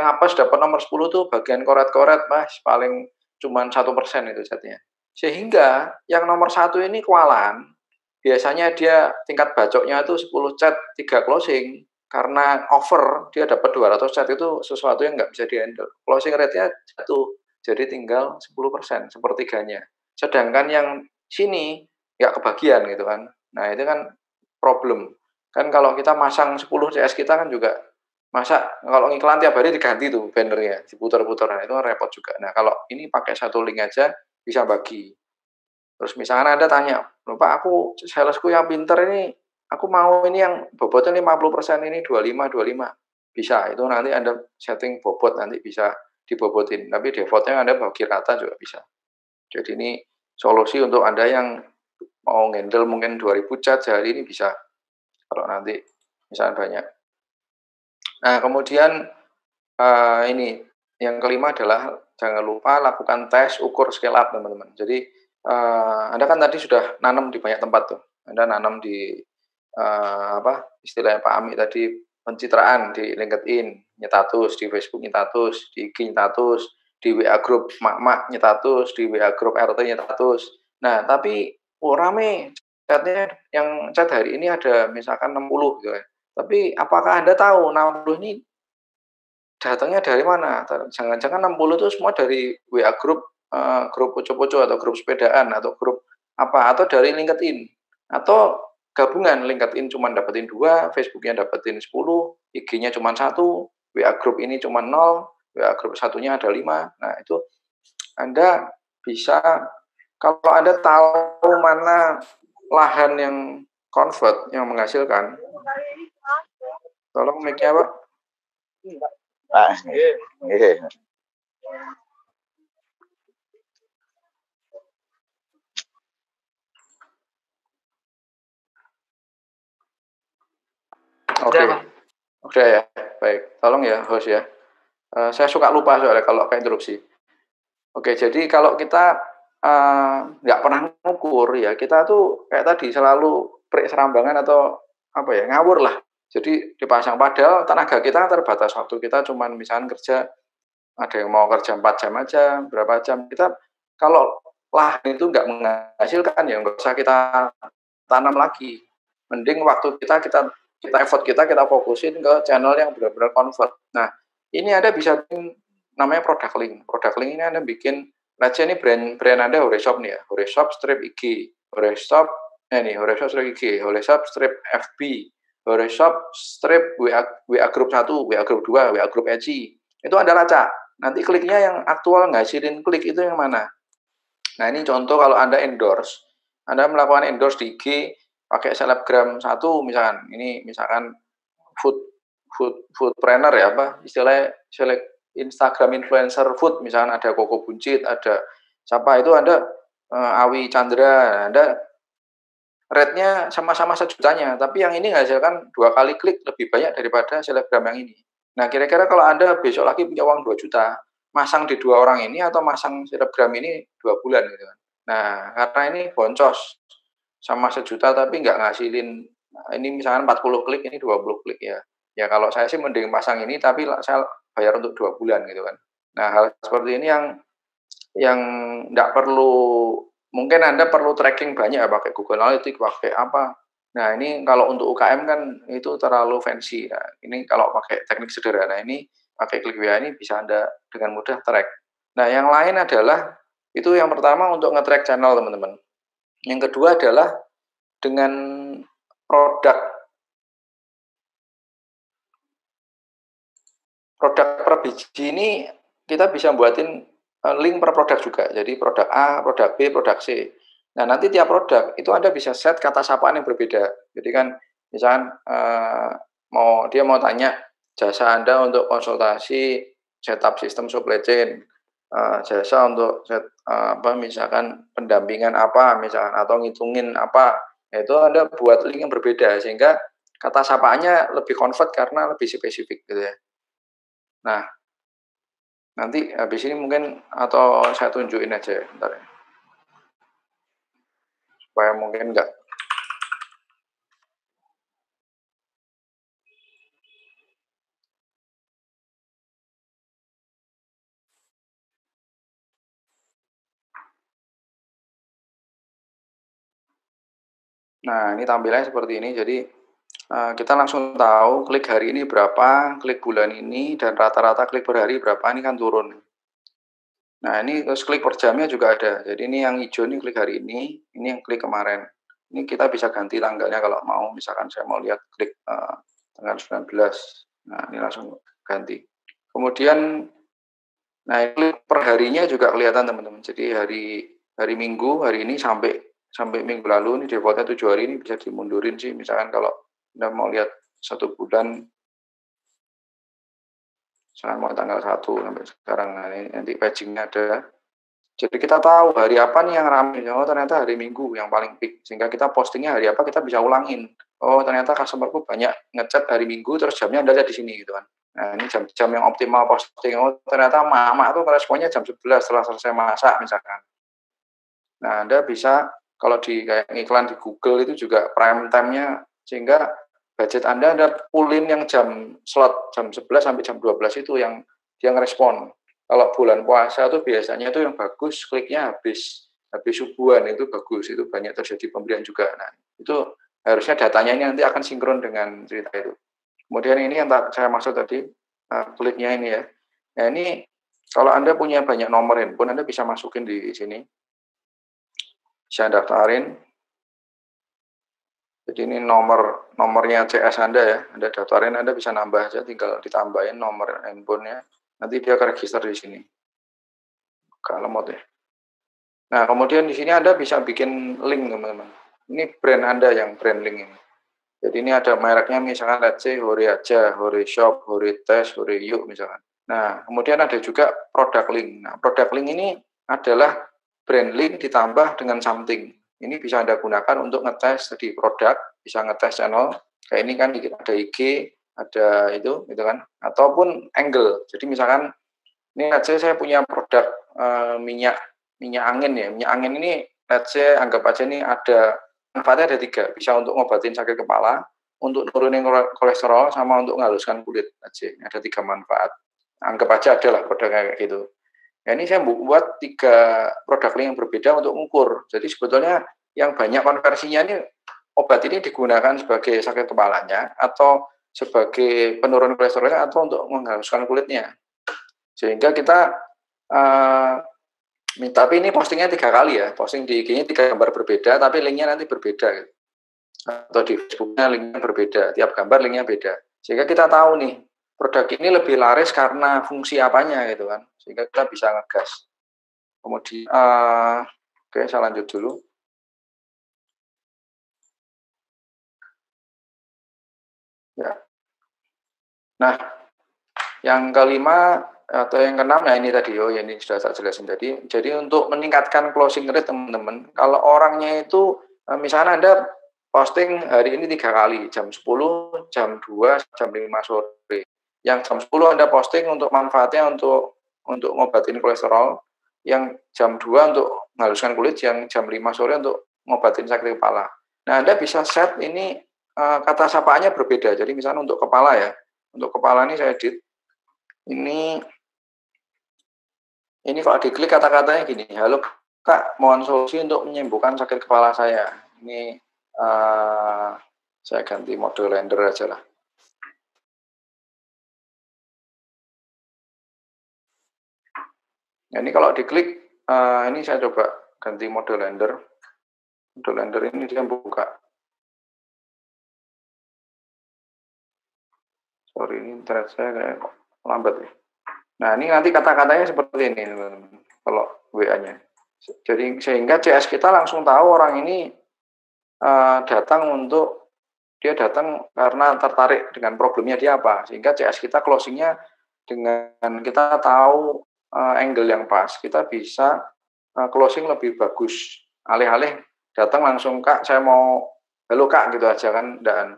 apa dapat nomor 10 tuh bagian koret-koret, Mas, paling cuman 1% itu chatnya. Sehingga yang nomor 1 ini kewalahan. Biasanya dia tingkat bacoknya itu 10 chat, 3 closing. Karena over, dia dapat 200 chat itu sesuatu yang nggak bisa di-handle. Closing rate-nya jatuh, jadi tinggal 10%, sepertiganya. Sedangkan yang sini nggak kebagian gitu kan. Nah, itu kan problem. Kan kalau kita masang 10 CS kita kan juga, masa kalau ngiklan tiap hari diganti tuh bannernya, diputar-putar, nah, itu kan repot juga. Nah, kalau ini pakai satu link aja, bisa bagi. Terus misalnya Anda tanya, Pak, aku salesku yang pinter ini, aku mau ini yang bobotnya 50%, ini 25. Bisa, itu nanti Anda setting bobot, nanti bisa dibobotin. Tapi defaultnya Anda bagi rata juga bisa. Jadi ini solusi untuk Anda yang mau handle mungkin 2000 chat sehari ini bisa. Kalau nanti misalnya banyak. Nah, kemudian ini yang kelima adalah jangan lupa lakukan tes ukur scale up, teman-teman. Jadi Anda kan tadi sudah nanam di banyak tempat tuh. Anda nanam di istilahnya Pak Ami tadi, pencitraan di LinkedIn, nyetatus, di Facebook nyetatus, di IG nyetatus, di WA grup mak-mak nyetatus, di WA grup RT nyetatus. Nah, tapi rame chatnya, yang chat hari ini ada misalkan 60 gitu ya. Tapi apakah Anda tahu 60 ini datangnya dari mana? Jangan-jangan 60 itu semua dari WA grup poco-poco atau grup sepedaan atau grup apa, atau dari LinkedIn, atau gabungan LinkedIn cuma dapetin 2, Facebooknya dapetin 10, IG-nya cuma 1, WA grup ini cuma 0, WA grup satunya ada 5. Nah, itu Anda bisa, kalau Anda tahu mana lahan yang convert, yang menghasilkan, tolong mic-nya, Pak. Oke. Udah ya, baik. Tolong ya, host ya. Saya suka lupa soalnya kalau kayak interupsi. Oke, jadi kalau kita nggak pernah ngukur ya, kita tuh kayak tadi selalu break serambangan atau apa ya, ngawur lah. Jadi dipasang, padahal tenaga kita terbatas, waktu kita cuman misalkan kerja, ada yang mau kerja 4 jam aja, berapa jam. Kita kalau lahan itu nggak menghasilkan ya nggak usah kita tanam lagi. Mending waktu kita effort kita fokusin ke channel yang benar-benar convert. Nah, ini Anda bisa namanya product link. Product link ini Anda bikin, let's say ini brand Anda Horeshop nih ya, Horeshop strip IG, Horeshop strip IG, Horeshop strip FB, Horeshop strip WA group 1, WA group 2, WA group ECI. Itu Anda lacak. Nanti kliknya yang aktual ngasilin klik itu yang mana. Nah, ini contoh kalau Anda endorse. Anda melakukan endorse di IG pakai selebgram 1 misalkan. Ini misalkan foodpreneur ya, apa istilahnya, Instagram influencer food, misalkan ada Koko Buncit, ada siapa itu, Anda Awi Chandra, Anda rate-nya sama-sama sejutanya, tapi yang ini menghasilkan 2 kali klik lebih banyak daripada selebgram yang ini. Nah, kira-kira kalau Anda besok lagi punya uang 2 juta, masang di 2 orang ini atau masang selebgram ini 2 bulan gitu kan. Nah, karena ini boncos sama sejuta tapi nggak ngasilin, ini misalkan 40 klik, ini 20 klik ya. Ya kalau saya sih mending pasang ini tapi saya bayar untuk 2 bulan gitu kan. Nah, hal seperti ini yang nggak perlu, mungkin Anda perlu tracking banyak ya, pakai Google Analytics, pakai apa. Nah, ini kalau untuk UKM kan itu terlalu fancy. Nah, ini kalau pakai teknik sederhana ini, pakai klik WA ini bisa Anda dengan mudah track. Nah, yang lain adalah, itu yang pertama untuk nge-track channel teman-teman. Yang kedua adalah dengan produk per biji ini kita bisa buatin link per produk juga. Jadi produk A, produk B, produk C. Nah, nanti tiap produk itu Anda bisa set kata sapaan yang berbeda. Jadi kan misalkan dia mau tanya jasa Anda untuk konsultasi setup sistem supply chain, jasa untuk misalkan pendampingan apa misalkan, atau ngitungin apa, itu Anda buat link yang berbeda sehingga kata sapaannya lebih convert karena lebih spesifik gitu ya. Nah, nanti habis ini mungkin, atau saya tunjukin aja ya, bentar ya, supaya mungkin enggak. Nah, ini tampilannya seperti ini. Jadi kita langsung tahu klik hari ini berapa, klik bulan ini, dan rata-rata klik per hari berapa, ini kan turun. Nah, ini terus klik per jamnya juga ada. Jadi ini yang hijau ini klik hari ini yang klik kemarin. Ini kita bisa ganti tanggalnya kalau mau. Misalkan saya mau lihat klik tanggal 19. Nah, ini langsung ganti. Kemudian, nah klik per harinya juga kelihatan teman-teman. Jadi hari Minggu, hari ini sampai minggu lalu, ini defaultnya 7 hari, ini bisa dimundurin sih. Misalkan kalau Anda mau lihat 1 bulan, misalkan mau tanggal 1 sampai sekarang, nah ini nanti pagingnya ada. Jadi kita tahu hari apa nih yang ramai. Oh, ternyata hari Minggu yang paling peak. Sehingga kita postingnya hari apa, kita bisa ulangin. Oh, ternyata customerku banyak ngechat hari Minggu, terus jamnya Anda lihat di sini gitu kan. Nah, ini jam-jam yang optimal posting. Oh, ternyata mama tuh responnya jam 11 setelah selesai masak misalkan. Nah, Anda bisa, kalau di kayak iklan di Google itu juga prime time-nya, sehingga budget Anda pullin yang slot jam 11 sampai jam 12 itu yang dia ngerespon. Kalau bulan puasa tuh biasanya itu yang bagus, kliknya habis subuhan, itu bagus, itu banyak terjadi pembelian juga. Nah, itu harusnya datanya ini nanti akan sinkron dengan cerita itu. Kemudian ini yang saya maksud tadi, kliknya ini ya. Nah, ini kalau Anda punya banyak nomor handphone, Anda bisa masukin di sini. Bisa daftarin. Jadi ini nomornya CS Anda ya, Anda daftarin, Anda bisa nambah aja, tinggal ditambahin nomor handphonenya, nanti dia akan register di sini. Agak lemot ya. Nah, kemudian di sini Anda bisa bikin link, teman-teman. Ini brand Anda yang brand link ini. Jadi ini ada mereknya, misalkan let's say Hore Aja, Hore Shop, Hore Test, Hore Yuk misalkan. Nah, kemudian ada juga product link. Nah, product link ini adalah brand link ditambah dengan something. Ini bisa Anda gunakan untuk ngetes di produk, bisa ngetes channel. Kayak ini kan ada IG, ada itu gitu kan. Ataupun angle. Jadi misalkan ini let's say saya punya produk minyak angin ya. Minyak angin ini let's say anggap aja nih ada manfaatnya ada 3, bisa untuk ngobatin sakit kepala, untuk nurunin kolesterol, sama untuk menghaluskan kulit aja. Ada 3 manfaat. Anggap aja ada lah produk kayak gitu. Nah, ini saya buat 3 produk link yang berbeda untuk mengukur. Jadi sebetulnya yang banyak konversinya ini obat ini digunakan sebagai sakit kepalanya, atau sebagai penurun kolesterolnya, atau untuk menghaluskan kulitnya. Sehingga kita tapi ini postingnya 3 kali ya, posting di IG-nya 3 gambar berbeda, tapi linknya nanti berbeda gitu. Atau di Facebook-nya linknya berbeda, tiap gambar linknya beda. Sehingga kita tahu nih, produk ini lebih laris karena fungsi apanya gitu kan, sehingga kita bisa ngegas. Kemudian, oke, saya lanjut dulu. Ya. Nah, yang kelima atau yang keenam ya ini tadi, ya ini sudah saya jelasin tadi. Jadi untuk meningkatkan closing rate teman-teman, kalau orangnya itu misalnya Anda posting hari ini 3 kali, jam 10, jam 2, jam 5 sore. Yang jam 10 Anda posting untuk manfaatnya untuk ngobatin kolesterol, yang jam 2 untuk menghaluskan kulit, yang jam 5 sore untuk ngobatin sakit kepala. Nah, Anda bisa set ini kata sapaannya berbeda. Jadi misalnya untuk kepala ya, untuk kepala ini saya edit. Ini kalau diklik kata-katanya gini, halo Kak, mohon solusi untuk menyembuhkan sakit kepala saya. Ini saya ganti mode render aja lah. Nah, ini kalau diklik, ini saya coba ganti mode render. Mode render ini dia buka. Sorry, ini internet saya kayak lambat ya. Nah, ini nanti kata-katanya seperti ini, teman-teman, kalau WA-nya. Jadi sehingga CS kita langsung tahu orang ini dia datang karena tertarik dengan problemnya dia apa. Sehingga CS kita closing-nya dengan kita tahu angle yang pas, kita bisa closing lebih bagus. Alih-alih datang langsung, Kak, saya mau halo Kak, gitu aja kan. Dan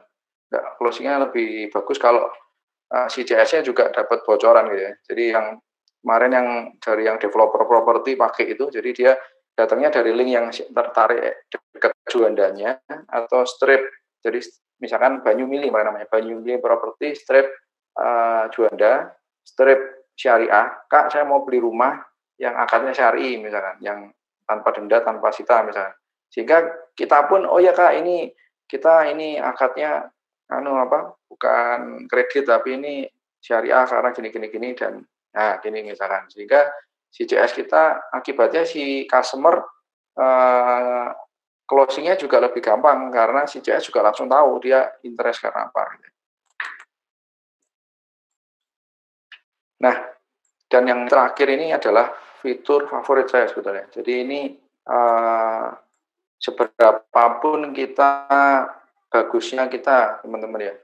closing-nya lebih bagus kalau si CS-nya juga dapat bocoran gitu ya. Jadi yang kemarin yang dari yang developer properti pakai itu, jadi dia datangnya dari link yang tertarik dekat Juandanya, atau strip. Jadi misalkan Banyumili namanya, Banyumili properti strip Juanda, strip syariah. Kak, saya mau beli rumah yang akadnya syari misalkan, yang tanpa denda, tanpa sita misalkan. Sehingga kita pun, oh ya Kak, ini kita ini akadnya bukan kredit tapi ini syariah karena gini dan gini misalkan, sehingga si CS kita akibatnya si customer closingnya juga lebih gampang karena si CS juga langsung tahu dia interest karena apa. Nah, dan yang terakhir ini adalah fitur favorit saya sebetulnya. Jadi ini seberapapun kita bagusnya kita, teman-teman ya,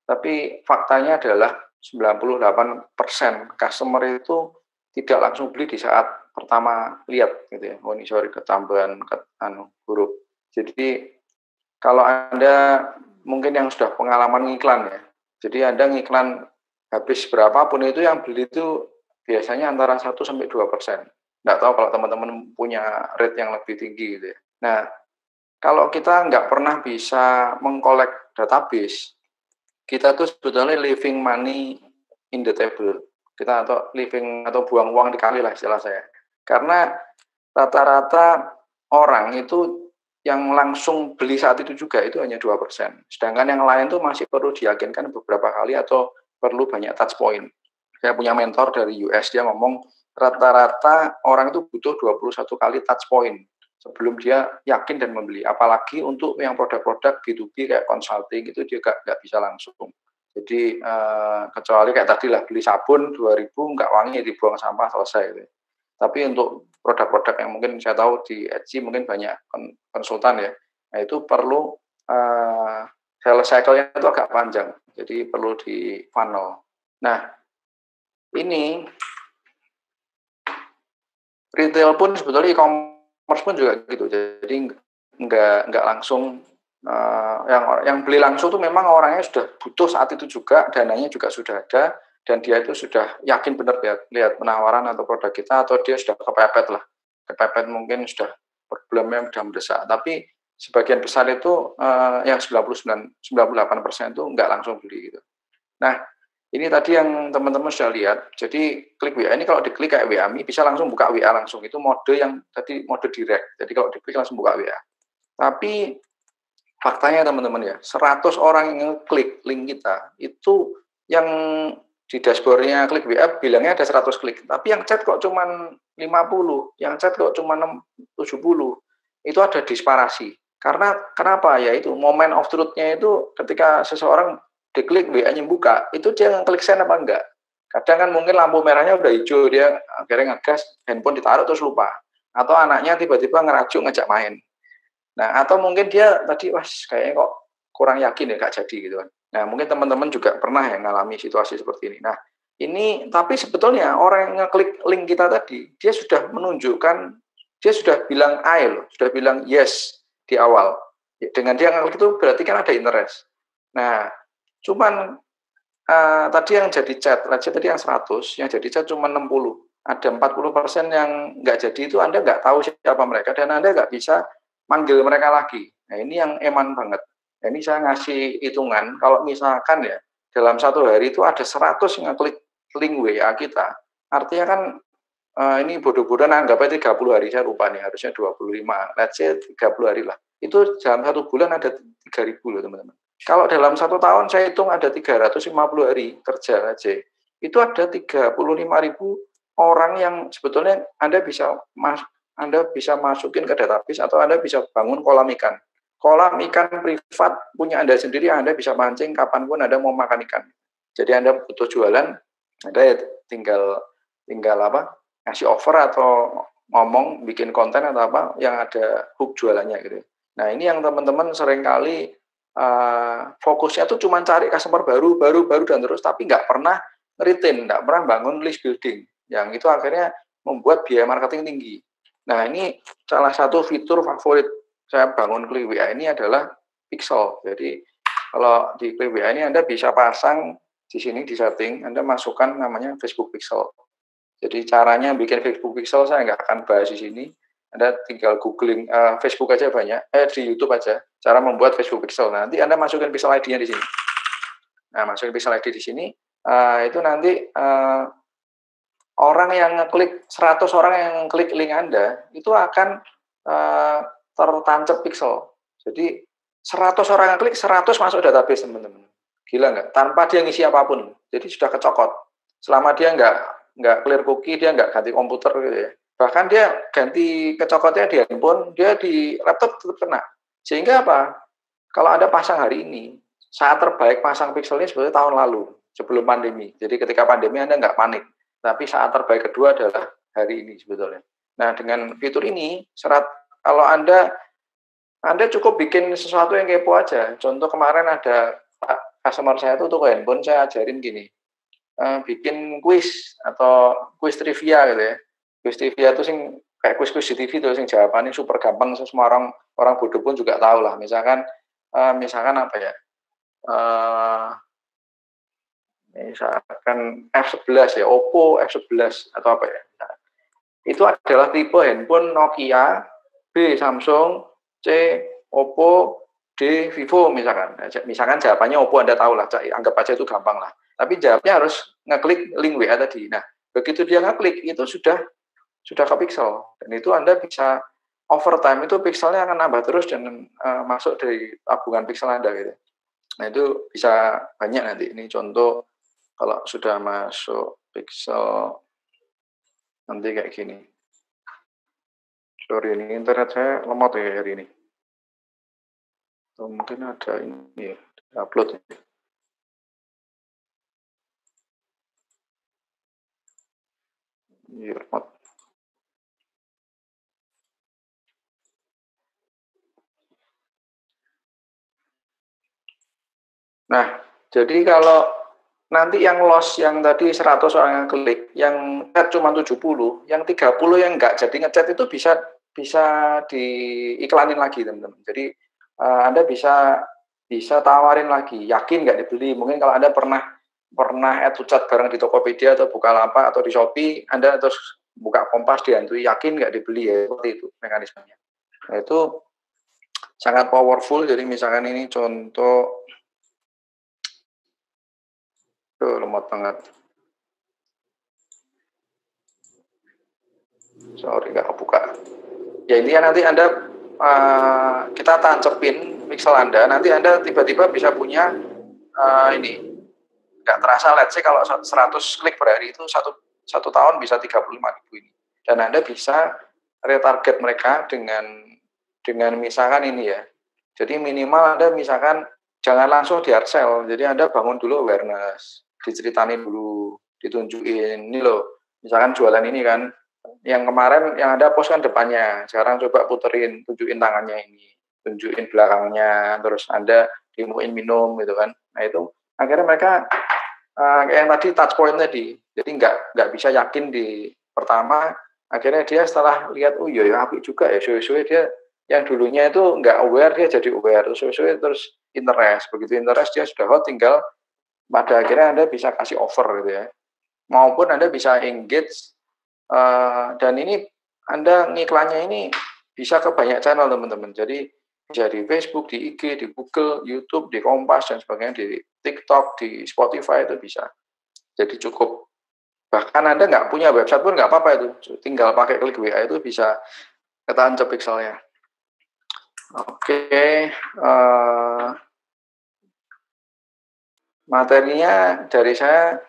tapi faktanya adalah 98% customer itu tidak langsung beli di saat pertama lihat gitu ya. Oh ini sorry, ketambahan huruf. Jadi kalau Anda mungkin yang sudah pengalaman ngiklan ya, jadi Anda ngiklan habis berapapun itu yang beli itu biasanya antara 1-2%. Nggak tahu kalau teman-teman punya rate yang lebih tinggi gitu ya. Nah, kalau kita nggak pernah bisa mengkolek database, kita tuh sebetulnya leaving money in the table. Kita atau living atau buang uang dikali lah istilah saya. Karena rata-rata orang itu yang langsung beli saat itu juga itu hanya 2%. Sedangkan yang lain tuh masih perlu diyakinkan beberapa kali atau perlu banyak touch point. Saya punya mentor dari US, dia ngomong rata-rata orang itu butuh 21 kali touch point sebelum dia yakin dan membeli. Apalagi untuk yang produk-produk B2B kayak consulting itu dia nggak bisa langsung. Jadi kecuali kayak tadi lah beli sabun 2.000 nggak wangi dibuang sampah selesai. Gitu. Tapi untuk produk-produk yang mungkin saya tahu di Etsy mungkin banyak konsultan ya, nah itu perlu sales cycle-nya itu agak panjang. Jadi perlu di funnel. Nah ini retail pun sebetulnya e-commerce pun juga gitu. Jadi nggak langsung yang beli langsung tuh memang orangnya sudah butuh saat itu juga, dananya juga sudah ada, dan dia itu sudah yakin benar lihat penawaran atau produk kita, atau dia sudah kepepet mungkin sudah problemnya sudah mendesak. Tapi sebagian besar itu yang 98% itu nggak langsung beli gitu. Nah ini tadi yang teman-teman sudah lihat. Jadi klik WA ini kalau diklik kayak WA Me bisa langsung buka WA langsung. Itu mode yang tadi mode direct. Jadi kalau diklik langsung buka WA. Tapi faktanya teman-teman ya, 100 orang yang klik link kita itu yang di dashboardnya klik WA bilangnya ada 100 klik. Tapi yang chat kok cuma 50, yang chat kok cuma 70. Itu ada disparasi. Karena kenapa? Ya itu moment of truth-nya itu ketika seseorang diklik WA-nya buka, itu dia ngeklik send apa enggak. Kadang kan mungkin lampu merahnya udah hijau, dia akhirnya ngegas, handphone ditaruh terus lupa. Atau anaknya tiba-tiba ngerajuk ngajak main. Nah, atau mungkin dia tadi, kayaknya kok kurang yakin ya gak jadi gitu kan. Nah, mungkin teman-teman juga pernah ya ngalami situasi seperti ini. Nah, ini tapi sebetulnya orang yang ngeklik link kita tadi, dia sudah menunjukkan, dia sudah bilang I loh, sudah bilang yes di awal. Dengan dia ngeklik itu berarti kan ada interest. Nah, cuman tadi yang jadi chat, tadi yang 100, yang jadi chat cuma 60. Ada 40% yang nggak jadi itu Anda nggak tahu siapa mereka, dan Anda nggak bisa manggil mereka lagi. Nah ini yang eman banget. Nah, ini saya ngasih hitungan, kalau misalkan ya, dalam satu hari itu ada 100 yang ngeklik link WA kita, artinya kan ini bodoh-bodohan anggapnya 30 hari, saya lupa nih, harusnya 25, let's say 30 hari lah. Itu dalam satu bulan ada 3.000 loh teman-teman. Kalau dalam satu tahun saya hitung ada 350 hari kerja aja, itu ada 35.000 orang yang sebetulnya Anda bisa masukin ke database, atau Anda bisa bangun kolam ikan. Kolam ikan privat punya Anda sendiri, Anda bisa mancing kapanpun Anda mau makan ikan. Jadi Anda butuh jualan, Anda ya tinggal ngasih offer atau ngomong, bikin konten atau apa yang ada hook jualannya gitu. Nah ini yang teman-teman seringkali fokusnya tuh cuma cari customer baru dan terus, tapi nggak pernah retain, nggak pernah bangun list building, yang itu akhirnya membuat biaya marketing tinggi. Nah ini salah satu fitur favorit saya bangun klik WA ini adalah pixel. Jadi kalau di klik WA ini Anda bisa pasang di sini di setting, Anda masukkan namanya Facebook Pixel. Jadi caranya bikin Facebook Pixel saya nggak akan bahas di sini. Anda tinggal googling Facebook aja banyak, di YouTube aja, cara membuat Facebook Pixel. Nanti Anda masukin Pixel ID-nya di sini. Nah, masukin Pixel ID di sini, itu nanti orang yang ngeklik, 100 orang yang klik link Anda, itu akan tertancap Pixel. Jadi 100 orang yang klik, 100 masuk database teman-teman. Gila nggak? Tanpa dia ngisi apapun. Jadi sudah kecokot. Selama dia nggak clear cookie, dia nggak ganti komputer gitu ya. Bahkan dia ganti kecokotnya di handphone, dia di laptop tetap kena. Sehingga apa? Kalau Anda pasang hari ini, saat terbaik pasang Pixel ini sebetulnya tahun lalu, sebelum pandemi. Jadi ketika pandemi Anda nggak panik. Tapi saat terbaik kedua adalah hari ini sebetulnya. Nah, dengan fitur ini, kalau Anda cukup bikin sesuatu yang kepo aja. Contoh kemarin ada customer saya tuh untuk handphone, saya ajarin gini, bikin kuis atau kuis trivia gitu ya. Kuis trivia itu kayak kuis-kuis di TV tuh, jawabannya super gampang, semua orang bodoh pun juga tahu lah. Misalkan apa ya? Misalkan F11 ya, Oppo F11 atau apa ya. Nah, itu adalah tipe handphone Nokia, B Samsung, C Oppo, D Vivo misalkan. Nah, misalkan jawabannya Oppo, Anda tahu lah, anggap aja itu gampang lah. Tapi jawabnya harus ngeklik link WA tadi. Nah, begitu dia ngeklik itu sudah ke Pixel, dan itu Anda bisa overtime itu Pixelnya akan nambah terus dan masuk dari tabungan Pixel Anda gitu. Nah itu bisa banyak nanti. Ini contoh kalau sudah masuk Pixel nanti kayak gini. Sorry, ini internet saya lemot ya hari ini. Oh, mungkin ada ini ya, upload ya. Iya, lemot. Nah, jadi kalau nanti yang loss yang tadi 100 orang yang klik, yang chat cuma 70, yang 30 yang enggak jadi ngechat itu bisa diiklanin lagi, teman-teman. Jadi Anda bisa tawarin lagi, yakin nggak dibeli. Mungkin kalau Anda pernah add to chat bareng di Tokopedia atau Bukalapak atau di Shopee, Anda terus buka Kompas dihantui, yakin nggak dibeli ya, seperti itu mekanismenya. Nah, itu sangat powerful. Jadi misalkan ini contoh, tuh lemot banget. Sorry, nggak kebuka. Ya intinya nanti Anda kita tancepin pixel Anda, nanti Anda tiba-tiba bisa punya ini nggak terasa, let's say kalau 100 klik per hari itu satu tahun bisa 35.000 ini, dan Anda bisa retarget mereka dengan misalkan ini ya, jadi minimal Anda misalkan jangan langsung di hard sell, jadi Anda bangun dulu awareness, diceritain dulu, ditunjukin ini loh, misalkan jualan ini kan, yang kemarin yang Anda post kan depannya, sekarang coba puterin, tunjukin tangannya ini, tunjukin belakangnya, terus Anda dimuin minum gitu kan. Nah itu akhirnya mereka yang tadi touch point tadi, jadi nggak bisa yakin di pertama, akhirnya dia setelah lihat oh iya ya apik juga ya, suwe-suwe dia yang dulunya itu nggak aware dia jadi aware, terus suwe-suwe terus interest, begitu interest dia sudah hot, tinggal pada akhirnya Anda bisa kasih offer gitu ya, maupun Anda bisa engage. Dan ini Anda ngiklannya ini bisa ke banyak channel, teman-teman. Jadi bisa di Facebook, di IG, di Google, YouTube, di Kompas dan sebagainya, di TikTok, di Spotify itu bisa. Jadi cukup. Bahkan Anda nggak punya website pun nggak apa-apa itu. Tinggal pakai klik WA itu bisa ketancap pixelnya. Oke. Materinya dari saya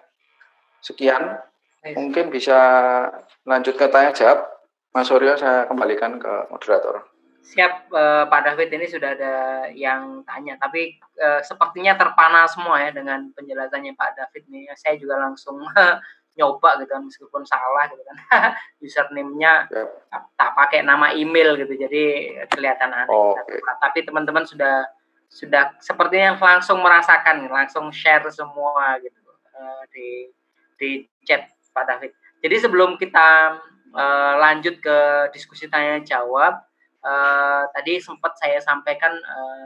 sekian. Mungkin bisa lanjut ke tanya jawab. Mas Suryo, saya kembalikan ke moderator. Siap, Pak David, ini sudah ada yang tanya, tapi sepertinya terpana semua ya dengan penjelasannya Pak David nih. Saya juga langsung nyoba gitu kan, meskipun salah gitu kan. Username-nya tak pakai nama email gitu, jadi kelihatan aneh. Okay. Tapi teman-teman sudah sepertinya langsung merasakan, langsung share semua gitu di chat Pak David. Jadi sebelum kita lanjut ke diskusi tanya jawab, tadi sempat saya sampaikan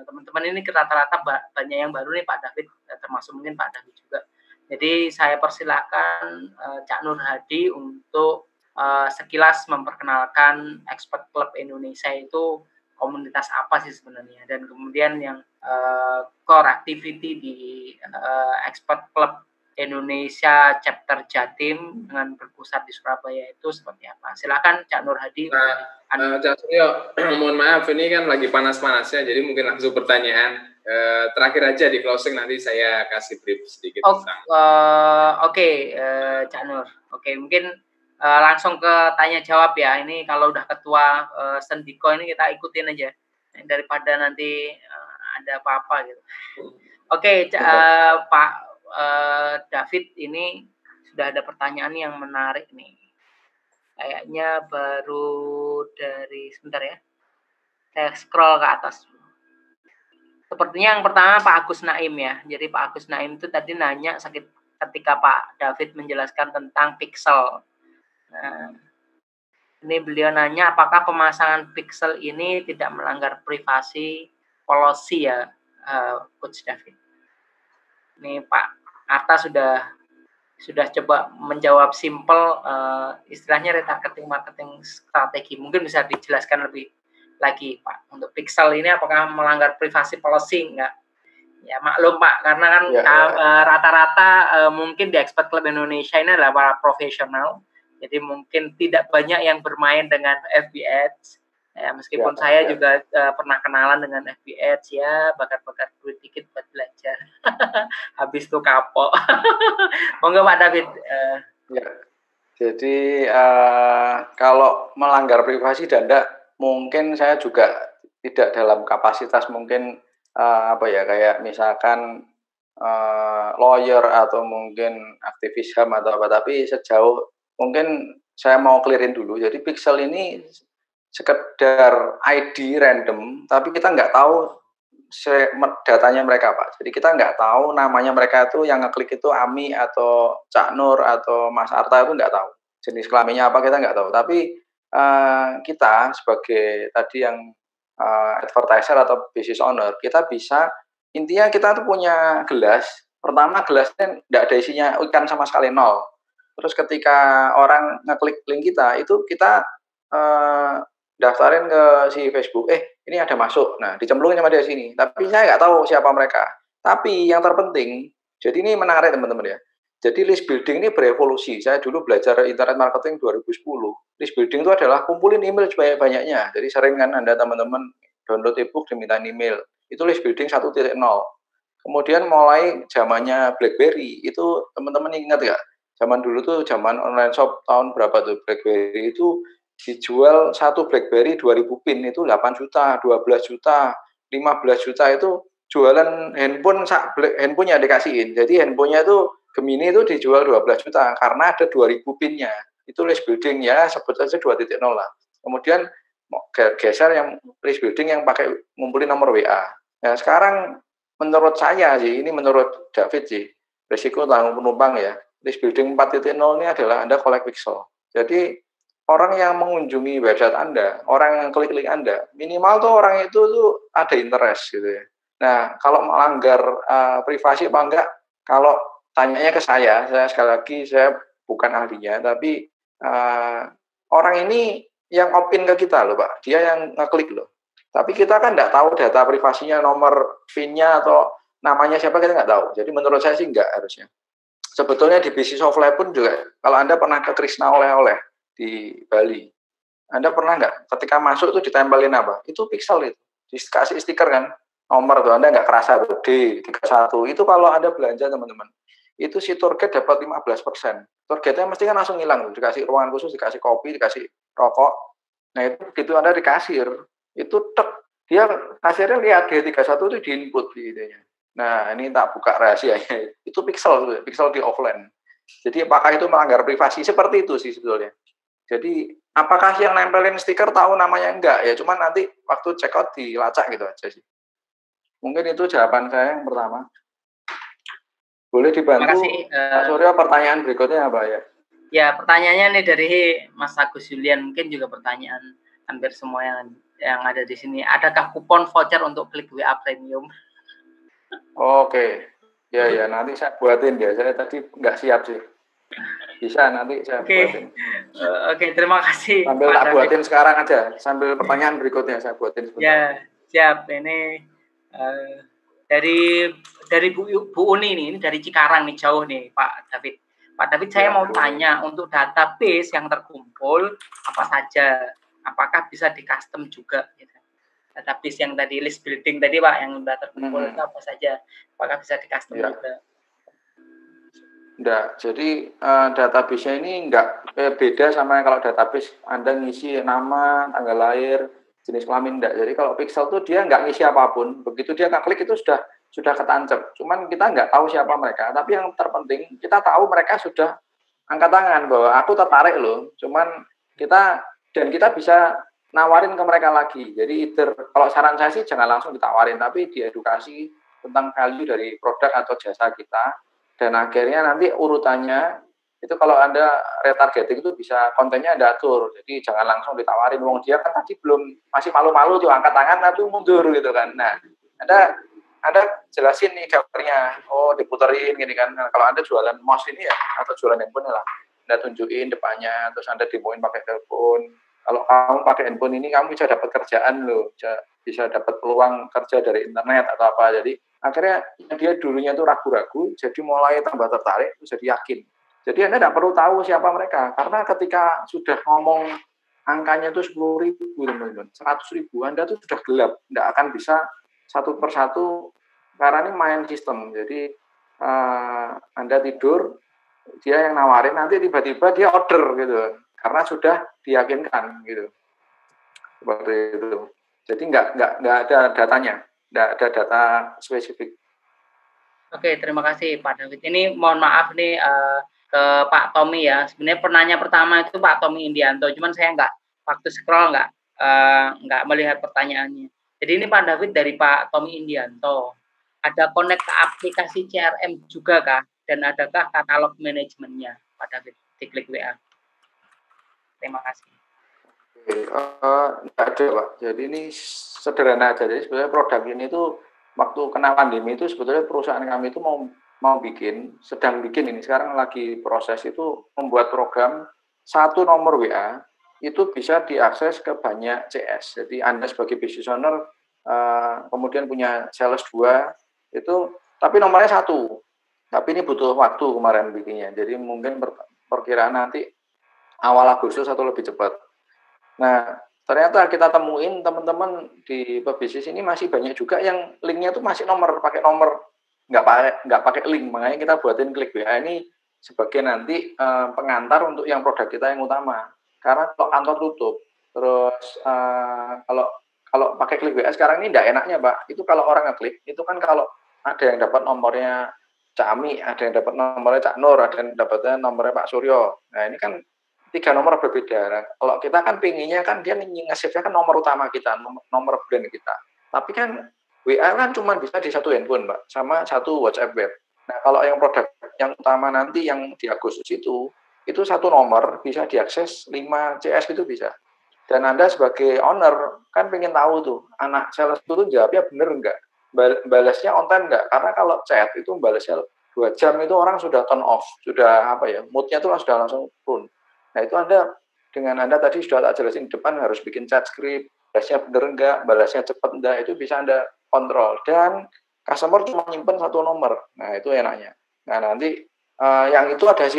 teman-teman ini rata-rata banyak yang baru nih Pak David, termasuk mungkin Pak David juga. Jadi saya persilakan Cak Nur Hadi untuk sekilas memperkenalkan Expert Club Indonesia itu komunitas apa sih sebenarnya, dan kemudian yang core activity di Expert Club Indonesia chapter Jatim dengan berpusat di Surabaya itu seperti apa? Silakan Cak Nur Hadi. Cak Suryo, mohon maaf ini kan lagi panas-panasnya, jadi mungkin langsung pertanyaan terakhir aja di closing, nanti saya kasih brief sedikit. Oke, Cak Nur. Oke, mungkin langsung ke tanya jawab ya. Ini kalau udah ketua Sendiko ini kita ikutin aja daripada nanti ada apa-apa gitu. Oke, Pak David, ini sudah ada pertanyaan yang menarik nih. Kayaknya baru dari, sebentar ya, saya scroll ke atas. Sepertinya yang pertama Pak Agus Naim ya. Jadi Pak Agus Naim itu tadi nanya ketika Pak David menjelaskan tentang pixel. Nah, ini beliau nanya apakah pemasangan pixel ini tidak melanggar privasi policy ya, Coach David. Ini Pak Arta sudah coba menjawab simple, istilahnya retargeting marketing strategi. Mungkin bisa dijelaskan lebih lagi Pak, untuk pixel ini apakah melanggar privasi policy enggak? Ya maklum Pak, karena kan rata-rata mungkin di Expert Club Indonesia ini adalah para profesional, jadi mungkin tidak banyak yang bermain dengan FB Ads. Ya, meskipun saya juga pernah kenalan dengan FB Ads ya, bakar-bakar duit dikit buat belajar. Habis itu kapok. Monggo Pak David. Ya. Jadi kalau melanggar privasi dan enggak, mungkin saya juga tidak dalam kapasitas mungkin kayak misalkan lawyer atau mungkin aktivis HAM atau apa, tapi sejauh mungkin saya mau clearin dulu. Jadi Pixel ini sekedar ID random, tapi kita nggak tahu datanya mereka, Pak. Jadi kita nggak tahu namanya mereka itu yang ngeklik itu Ami atau Cak Nur atau Mas Arta, itu nggak tahu. Jenis kelaminnya apa kita nggak tahu. Tapi kita sebagai tadi yang advertiser atau business owner, kita bisa, intinya kita tuh punya gelas. Pertama, gelasnya nggak ada isinya ikan sama sekali, 0. Terus ketika orang ngeklik link kita, itu kita daftarin ke si Facebook, ini ada masuk, nah dicemplungin sama dia sini. Tapi saya nggak tahu siapa mereka. Tapi yang terpenting, jadi ini menarik teman-teman ya. Jadi list building ini berevolusi. Saya dulu belajar internet marketing 2010. List building itu adalah kumpulin email sebanyak-banyaknya. Jadi sering kan Anda teman-teman download ebook diminta email. Itu list building 1.0. Kemudian mulai zamannya BlackBerry. Itu teman-teman ingat nggak? Zaman dulu tuh zaman online shop tahun berapa tuh BlackBerry itu dijual satu BlackBerry 2000 pin itu 8 juta, 12 juta, 15 juta itu jualan handphonenya dikasihin. Jadi handphonenya itu Gemini itu dijual 12 juta karena ada 2000 pinnya. Itu list building ya, sebut saja 2.0 lah. Kemudian geser yang list building yang pakai ngumpulin nomor WA. Nah, sekarang menurut saya sih, ini menurut David sih, risiko tanggung penumpang ya. List building 4.0 ini adalah Anda collect pixel. Jadi orang yang mengunjungi website Anda, orang yang klik link Anda, minimal tuh orang itu tuh ada interest gitu ya. Nah, kalau melanggar privasi apa enggak, kalau tanyanya ke saya sekali lagi, saya bukan ahlinya, tapi orang ini yang opt-in ke kita loh Pak, dia yang ngeklik loh. Tapi kita kan nggak tahu data privasinya, nomor PIN-nya atau namanya siapa, kita nggak tahu. Jadi menurut saya sih nggak harusnya. Sebetulnya di bisnis offline pun juga, kalau Anda pernah ke Krishna oleh-oleh di Bali, Anda pernah nggak ketika masuk itu ditempelin apa? Itu pixel itu, dikasih stiker kan, nomor tuh Anda nggak kerasa tuh D31. Itu kalau Anda belanja teman-teman, itu si tour guide dapat 15%. Tour guide-nya mesti kan langsung hilang, dikasih ruangan khusus, dikasih kopi, dikasih rokok. Nah itu begitu Anda di kasir, itu dia kasirnya lihat D31 itu di input di idenya. Nah ini tak buka rahasianya, itu pixel di offline. Jadi apakah itu melanggar privasi? Seperti itu sih sebetulnya. Jadi apakah yang nempelin stiker tahu namanya enggak? Ya cuman nanti waktu check out dilacak gitu aja sih. Mungkin itu jawaban saya yang pertama. Boleh dibantu Pak Suryo pertanyaan berikutnya apa ya? Ya pertanyaannya nih dari Mas Agus Julian, mungkin juga pertanyaan hampir semua yang ada di sini. Adakah kupon voucher untuk klik WA Premium? Oke. Ya nanti saya buatin ya. Saya tadi nggak siap sih. Bisa nanti saya buatin. Oke, terima kasih. Sambil tak buatin sekarang aja. Sambil pertanyaan berikutnya saya buatin sebentar. Ya, siap. Ini dari Bu Uni ini dari Cikarang nih, jauh nih Pak David. Pak David, saya mau tanya untuk database yang terkumpul apa saja? Apakah bisa di custom juga? Gitu. Database yang tadi list building tadi Pak yang sudah terkumpul itu apa saja? Apakah bisa di custom juga? Enggak, jadi database-nya ini enggak beda sama kalau database Anda ngisi nama, tanggal lahir, jenis kelamin enggak. Jadi kalau Pixel tuh dia enggak ngisi apapun, begitu dia ngeklik itu sudah ketancap. Cuman kita enggak tahu siapa mereka, tapi yang terpenting kita tahu mereka sudah angkat tangan bahwa aku tertarik loh. Cuman kita bisa nawarin ke mereka lagi. Jadi kalau saran saya sih jangan langsung ditawarin, tapi diedukasi tentang value dari produk atau jasa kita. Dan akhirnya nanti urutannya itu kalau Anda retargeting itu bisa kontennya Anda atur. Jadi jangan langsung ditawarin, wong dia kan tadi masih malu-malu tuh angkat tangan tapi mundur gitu kan. Nah, Anda jelasin nih gambarnya. Oh, diputerin gini kan. Nah, kalau Anda jualan mouse ini ya atau jualan handphone lah. Anda tunjukin depannya, terus Anda demoin pakai telepon. Kalau kamu pakai handphone ini kamu bisa dapat kerjaan loh. Bisa dapat peluang kerja dari internet atau apa. Jadi akhirnya dia dulunya tuh ragu-ragu, jadi mulai tambah tertarik, terus jadi yakin. Jadi Anda tidak perlu tahu siapa mereka, karena ketika sudah ngomong angkanya itu 10.000, teman-teman, 100.000, Anda tuh sudah gelap, tidak akan bisa satu persatu, karena ini main sistem. Jadi Anda tidur, dia yang nawarin, nanti tiba-tiba dia order gitu, karena sudah diyakinkan gitu. seperti itu. Jadi nggak ada datanya, nggak ada data spesifik. Oke, terima kasih Pak David. Ini mohon maaf nih ke Pak Tommy ya. Sebenarnya penanya pertama itu Pak Tommy Indianto, cuman saya waktu scroll nggak melihat pertanyaannya. Jadi ini Pak David dari Pak Tommy Indianto. Ada connect ke aplikasi CRM juga kah? Dan adakah katalog manajemennya Pak David? Diklik WA. Terima kasih. Nggak ada Pak. Jadi ini sederhana aja. Jadi sebenarnya produk ini tuh waktu kena pandemi itu sebetulnya perusahaan kami itu sedang bikin ini sekarang lagi proses itu membuat program satu nomor WA itu bisa diakses ke banyak CS. Jadi Anda sebagai business owner kemudian punya sales 2 itu, tapi nomornya 1. Tapi ini butuh waktu kemarin bikinnya. Jadi mungkin perkiraan nanti awal Agustus atau lebih cepat. Nah, ternyata kita temuin teman-teman di pebisnis ini masih banyak juga yang linknya tuh masih pakai nomor, nggak pakai link. Makanya kita buatin klik WA ini sebagai nanti pengantar untuk yang produk kita yang utama. Karena kalau kantor tutup, terus kalau pakai klik WA sekarang ini nggak enaknya Pak. Itu kalau orang ngeklik, itu kan kalau ada yang dapat nomornya Cak Ami, ada yang dapat nomornya Cak Nur, ada yang dapatnya nomornya Pak Suryo. Nah ini kan 3 nomor berbeda. Nah, kalau kita kan pinginnya kan dia nge-save-nya kan nomor utama kita, nomor brand kita. Tapi kan WA kan cuma bisa di satu handphone, Pak, sama satu WhatsApp web. Nah, kalau yang produk yang utama nanti yang di Agustus itu satu nomor bisa diakses 5 CS itu bisa. Dan Anda sebagai owner kan pengen tahu tuh, anak sales itu jawabnya bener enggak? Balasnya on time enggak? Karena kalau chat itu balasnya 2 jam itu orang sudah turn off, sudah moodnya tuh sudah langsung turun. Nah itu dengan Anda tadi sudah tak jelasin di depan harus bikin chat script, balasnya bener enggak, balasnya cepat enggak, itu bisa Anda kontrol. Dan customer cuma nyimpen 1 nomor, nah itu enaknya. Nah nanti yang itu ada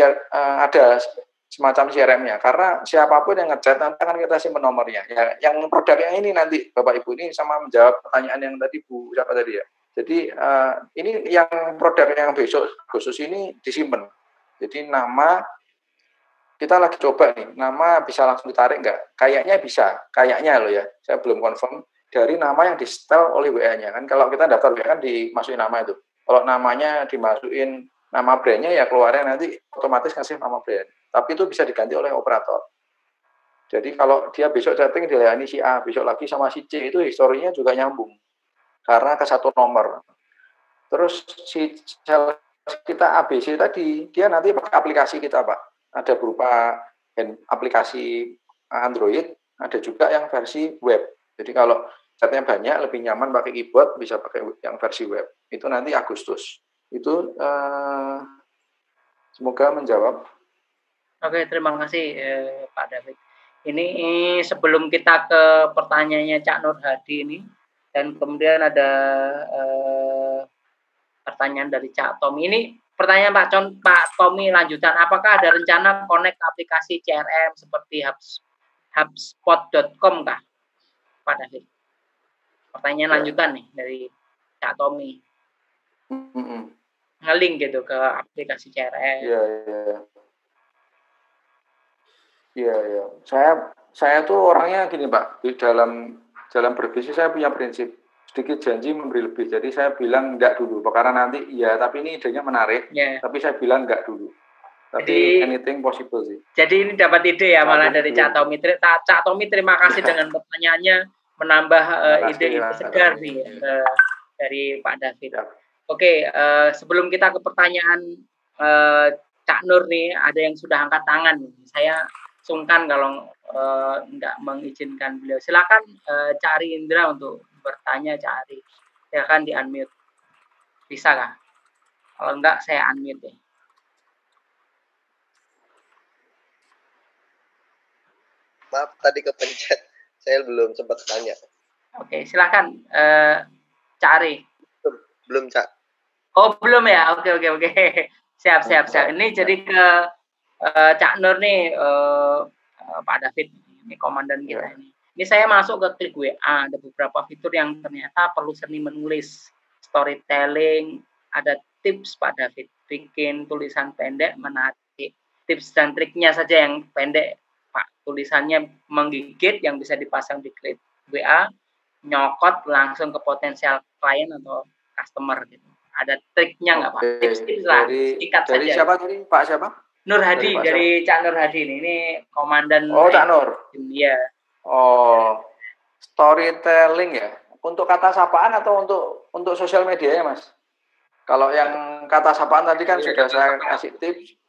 semacam CRM-nya, karena siapapun yang ngechat nanti akan kita simpen nomornya. Ya, yang produknya ini nanti Bapak Ibu ini sama menjawab pertanyaan yang tadi Bu siapa tadi ya. Jadi ini yang produk yang besok khusus ini disimpan. Jadi nama kita lagi coba nih, nama bisa langsung ditarik nggak? Kayaknya bisa, kayaknya loh ya, saya belum confirm dari nama yang di-setel oleh WA-nya. Kan kalau kita daftar WA kan dimasukin nama itu. Kalau namanya dimasukin nama brand-nya ya keluarnya nanti otomatis ngasih nama brand. Tapi itu bisa diganti oleh operator. Jadi kalau dia besok chatting dilayani si A, besok lagi sama si C, itu historinya juga nyambung. Karena ke satu nomor. Terus si kita ABC tadi, dia nanti pakai aplikasi kita Pak. Ada berupa aplikasi Android, ada juga yang versi web. Jadi kalau chatnya banyak, lebih nyaman pakai keyboard, bisa pakai yang versi web. Itu nanti Agustus. Itu semoga menjawab. Oke, terima kasih Pak David. Ini sebelum kita ke pertanyaannya Cak Nur Hadi ini, dan kemudian ada pertanyaan dari Cak Tommy. Ini pertanyaan Pak Tommy lanjutan. Apakah ada rencana connect aplikasi CRM seperti HubSpot.com kah, Pak David? Pertanyaan lanjutan nih dari Cak Tommy. Nge-link gitu ke aplikasi CRM. Iya. Saya tuh orangnya gini Pak, di dalam berbisnis saya punya prinsip sedikit janji memberi lebih. Jadi saya bilang enggak dulu, karena nanti tapi ini idenya menarik. Tapi saya bilang enggak dulu. Tapi anything possible sih. Jadi ini dapat ide ya malah dari Cak Tommy. Cak Tommy terima kasih dengan pertanyaannya, menambah ide-ide segar nih dari Pak David. Oke, sebelum kita ke pertanyaan Cak Nur nih, ada yang sudah angkat tangan. Saya sungkan kalau enggak mengizinkan beliau. Silakan Cak Ari Indra untuk bertanya, Cak Ari. Silakan di-unmute. Bisa kah? Kalau enggak saya unmute ya. Maaf tadi kepencet. Saya belum sempat tanya. Oke, silakan Cak Ari. Belum, Cak. Oh, belum ya? Oke. Siap. Ini jadi ke Cak Nur nih, Pak David, ini komandan kita ini. Ini saya masuk ke klik WA, ada beberapa fitur yang ternyata perlu seni menulis, storytelling, ada tips Pak David, bikin tulisan pendek menarik, tips dan triknya saja yang pendek Pak. Tulisannya menggigit yang bisa dipasang di klik WA, nyokot langsung ke potensial klien atau customer gitu. Ada triknya nggak Pak? Tips-tips lah, singkat dari saja. Siapa tadi? Pak siapa? Nur Hadi, dari Cak Nur Hadi ini komandan. Oh, Cak Nur. Iya. Oh, storytelling ya. Untuk kata sapaan atau untuk sosial media ya, Mas? Kalau yang kata sapaan tadi kan sudah saya kasih tips.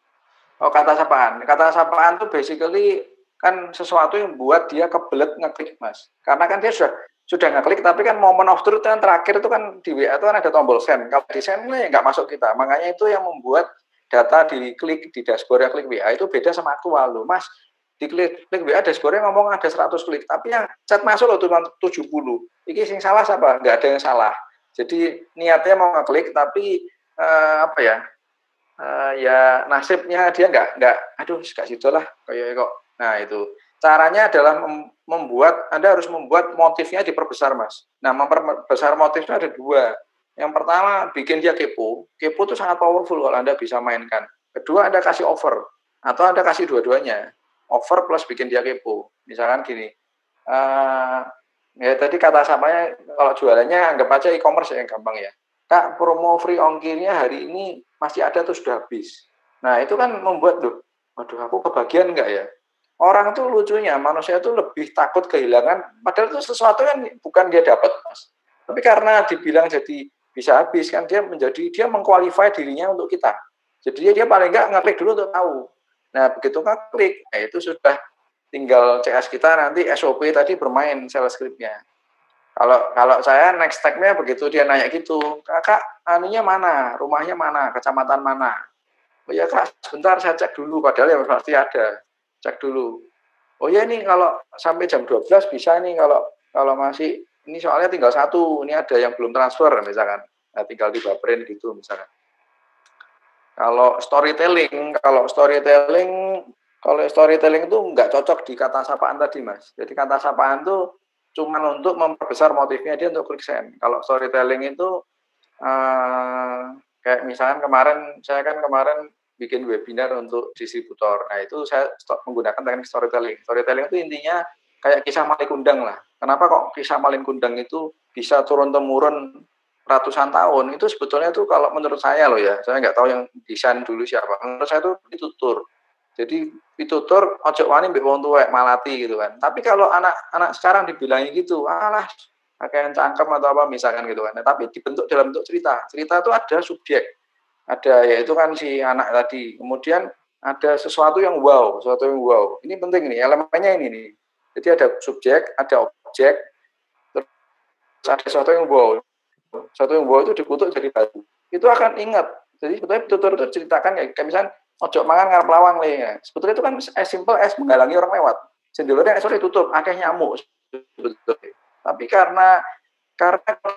Oh, kata sapaan. Kata sapaan itu basically kan sesuatu yang buat dia kebelet ngeklik, Mas. Karena kan dia sudah ngeklik, tapi kan moment of truth yang terakhir itu kan di WA itu kan ada tombol send. Kalau di send ya nggak masuk kita. Makanya itu yang membuat data diklik di dashboard klik WA itu beda sama aktual loh, Mas. Di klik WA dashboardnya ngomong ada 100 klik, tapi yang chat masuk loh cuma 70. Ini sing salah siapa? Nggak ada yang salah. Jadi niatnya mau ngeklik, tapi ya nasibnya dia nggak aduh gak situ lah kayak kok. Nah itu caranya adalah Anda harus membuat motifnya diperbesar, Mas. Nah, memperbesar motifnya ada dua. Yang pertama bikin dia kepo itu sangat powerful kalau Anda bisa mainkan. Kedua, Anda kasih offer atau Anda kasih dua-duanya, offer plus bikin dia kepo. Misalkan gini, ya tadi kata samanya kalau jualannya anggap aja e-commerce yang gampang ya. Kak, promo free ongkirnya hari ini masih ada tuh sudah habis. Nah, itu kan membuat waduh aku kebagian enggak ya? Orang tuh lucunya, manusia tuh lebih takut kehilangan, padahal itu sesuatu kan bukan dia dapat, Mas. Tapi karena dibilang jadi bisa habis, kan dia mengqualify dirinya untuk kita. Jadi dia paling enggak ngeklik dulu untuk tahu. Nah, begitu ngeklik, nah itu sudah tinggal CS kita nanti SOP tadi bermain sales script-nya. Kalau saya next step-nya begitu dia nanya gitu, Kakak, anunya mana, rumahnya mana, kecamatan mana? Oh ya Kak, sebentar saya cek dulu, padahal yang pasti ada, cek dulu. Oh ya ini kalau sampai jam 12 bisa nih, kalau masih, ini soalnya tinggal satu, ini ada yang belum transfer misalkan, nah, tinggal dibaperin gitu misalkan. Kalau storytelling itu nggak cocok di kata sapaan tadi, Mas. Jadi kata sapaan itu cuma untuk memperbesar motifnya dia untuk klik send. Kalau storytelling itu kayak misalkan saya kemarin bikin webinar untuk distributor. Nah itu saya menggunakan teknik storytelling. Storytelling itu intinya kayak kisah maling kundang lah. Kenapa kok kisah maling kundang itu bisa turun-temurun ratusan tahun? Itu sebetulnya itu kalau menurut saya loh ya, saya nggak tahu yang desain dulu siapa. Menurut saya itu ditutur. Jadi pitutur ojo wani mbek wong tuwek malati gitu kan. Tapi kalau anak sekarang dibilangi gitu, alah kayak cangkem atau apa misalkan gitu kan. Nah, tapi dibentuk dalam bentuk cerita. Cerita itu ada subjek. Ada yaitu kan si anak tadi. Kemudian ada sesuatu yang wow. Ini penting nih, elemennya ini nih. Jadi ada subjek, ada objek, terus ada sesuatu yang wow. Sesuatu yang wow itu dikutuk jadi batu. Itu akan ingat. Jadi sebetulnya pitutur itu ceritakan kayak misalnya ojo mangan ngarep lawang le ya. Sebetulnya itu kan as simple as menghalangi orang lewat. Jendelanya ditutup, akeh nyamuk sebetulnya. Tapi karena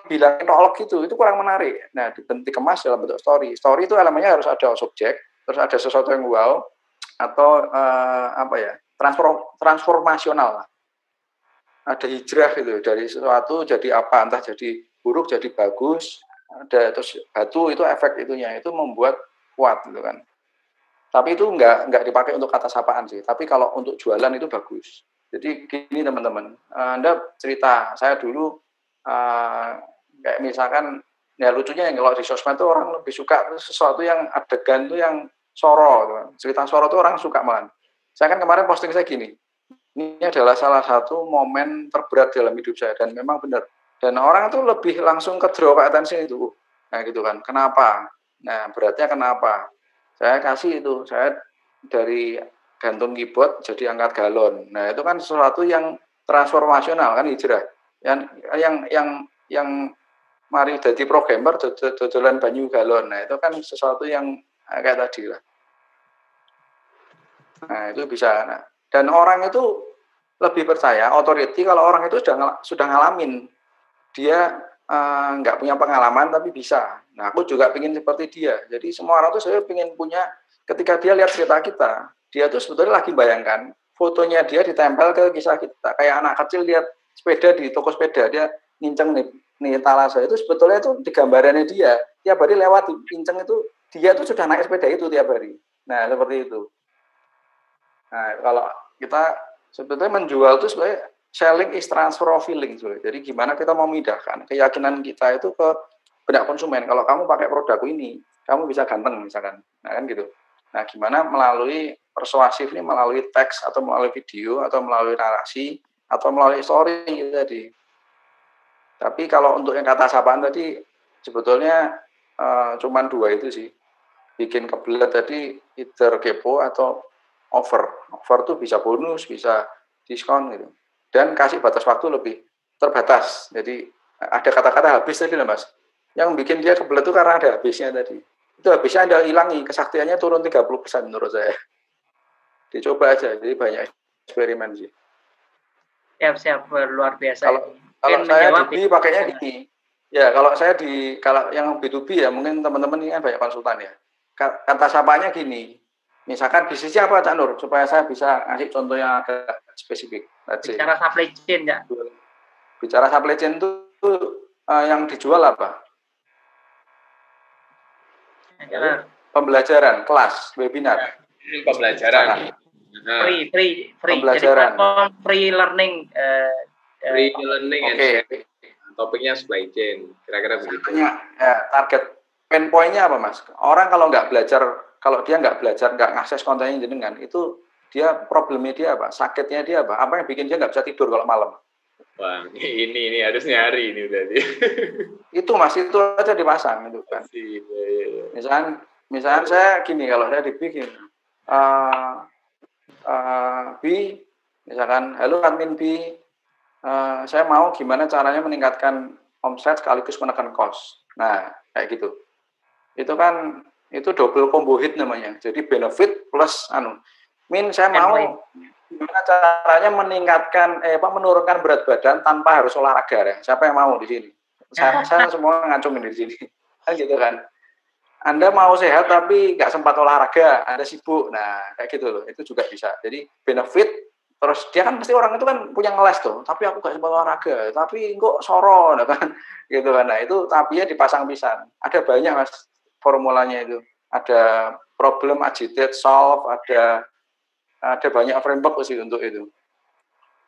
bilangin prolog itu kurang menarik. Nah, dikemas dalam bentuk story. Story itu elemennya harus ada subjek, terus ada sesuatu yang wow atau transformasional lah. Ada hijrah gitu dari sesuatu jadi apa, entah jadi buruk jadi bagus. Ada terus batu itu efek itunya itu membuat kuat gitu kan. Tapi itu nggak dipakai untuk kata sapaan sih. Tapi kalau untuk jualan itu bagus. Jadi gini teman-teman, Anda cerita, saya dulu kayak misalkan, ya lucunya yang kalau di sosmed itu orang lebih suka sesuatu yang adegan itu yang soro. Teman. Cerita soro itu orang suka malah. Saya kan kemarin posting saya gini, ini adalah salah satu momen terberat dalam hidup saya dan memang benar. Dan orang itu lebih langsung ke draw attention itu. Nah gitu kan, kenapa? Nah beratnya kenapa? Saya kasih itu, saya dari gantung keyboard jadi angkat galon. Nah itu kan sesuatu yang transformasional kan hijrah. Yang mari jadi programmer dodolan banyu galon. Nah itu kan sesuatu yang kayak tadi lah. Nah itu bisa. Nah, dan orang itu lebih percaya authority kalau orang itu sudah ngalamin. Dia nggak punya pengalaman tapi bisa. Nah aku juga pengen seperti dia. Jadi semua orang tuh saya pengen punya. Ketika dia lihat cerita kita, dia tuh sebetulnya lagi bayangkan fotonya dia ditempel ke kisah kita. Kayak anak kecil lihat sepeda di toko sepeda, dia ninceng nih talasa itu sebetulnya itu di gambarannya dia. Tiap hari lewat ninceng itu dia tuh sudah naik sepeda itu tiap hari. Nah seperti itu. Nah kita sebetulnya menjual itu sebenarnya selling is transfer of feeling sebenarnya. Jadi gimana kita mau memindahkan keyakinan kita itu ke benak konsumen. Kalau kamu pakai produkku ini, kamu bisa ganteng misalkan. Nah kan gitu. Nah gimana melalui persuasif ini, melalui teks atau melalui video atau melalui narasi atau melalui story gitu tadi. Tapi kalau untuk yang kata sapaan tadi sebetulnya cuman 2 itu sih. Bikin kebelet tadi either kepo atau over. Over tuh bisa bonus, bisa diskon gitu. Dan kasih batas waktu lebih terbatas. Jadi ada kata-kata habis tadi lah Mas. Yang bikin dia kebelet itu karena ada habisnya tadi. Itu habisnya Anda hilangi, kesaktiannya turun 30% menurut saya. Dicoba aja, jadi banyak eksperimen sih. Siap, luar biasa. Kalau saya di B pakainya gini. Ya, kalau yang B2B ya, mungkin teman-teman ini kan banyak konsultan ya. Kata sapanya gini, misalkan bisnisnya apa Cak Nur, supaya saya bisa ngasih contoh yang agak spesifik. Bicara supply chain ya. Bicara supply chain itu yang dijual apa? Pembelajaran, kelas, webinar. Pembelajaran. Free. Pembelajaran. Jadi free learning. Free learning and sharing. Topiknya supply chain, kira-kira begitu. Ya, target pain point-nya apa Mas? Orang kalau dia nggak belajar, nggak ngakses kontennya jenengan, itu dia problemnya dia apa? Sakitnya dia apa? Apa yang bikin dia nggak bisa tidur kalau malam? Bang, ini harus nyari ini berarti. Itu Mas, itu aja dipasang itu kan. Misalnya saya gini, kalau saya dibikin B, misalkan halo admin B, saya mau gimana caranya meningkatkan omset sekaligus menekan cost. Nah, kayak gitu. Itu double combo hit namanya. Jadi benefit plus saya mau gimana caranya menurunkan berat badan tanpa harus olahraga ya. Siapa yang mau di sini? Saya semua ngacumin di sini. Kan gitu kan. Anda mau sehat tapi nggak sempat olahraga, Anda sibuk. Nah, kayak gitu loh. Itu juga bisa. Jadi benefit. Terus dia kan pasti orang itu kan punya ngeles tuh, tapi aku gak sempat olahraga, tapi kok soro, kan, gitu kan. Nah itu tapinya dipasang pisan. Ada banyak Mas formulanya itu. Ada problem, agitate, solve, ada banyak framework sih untuk itu.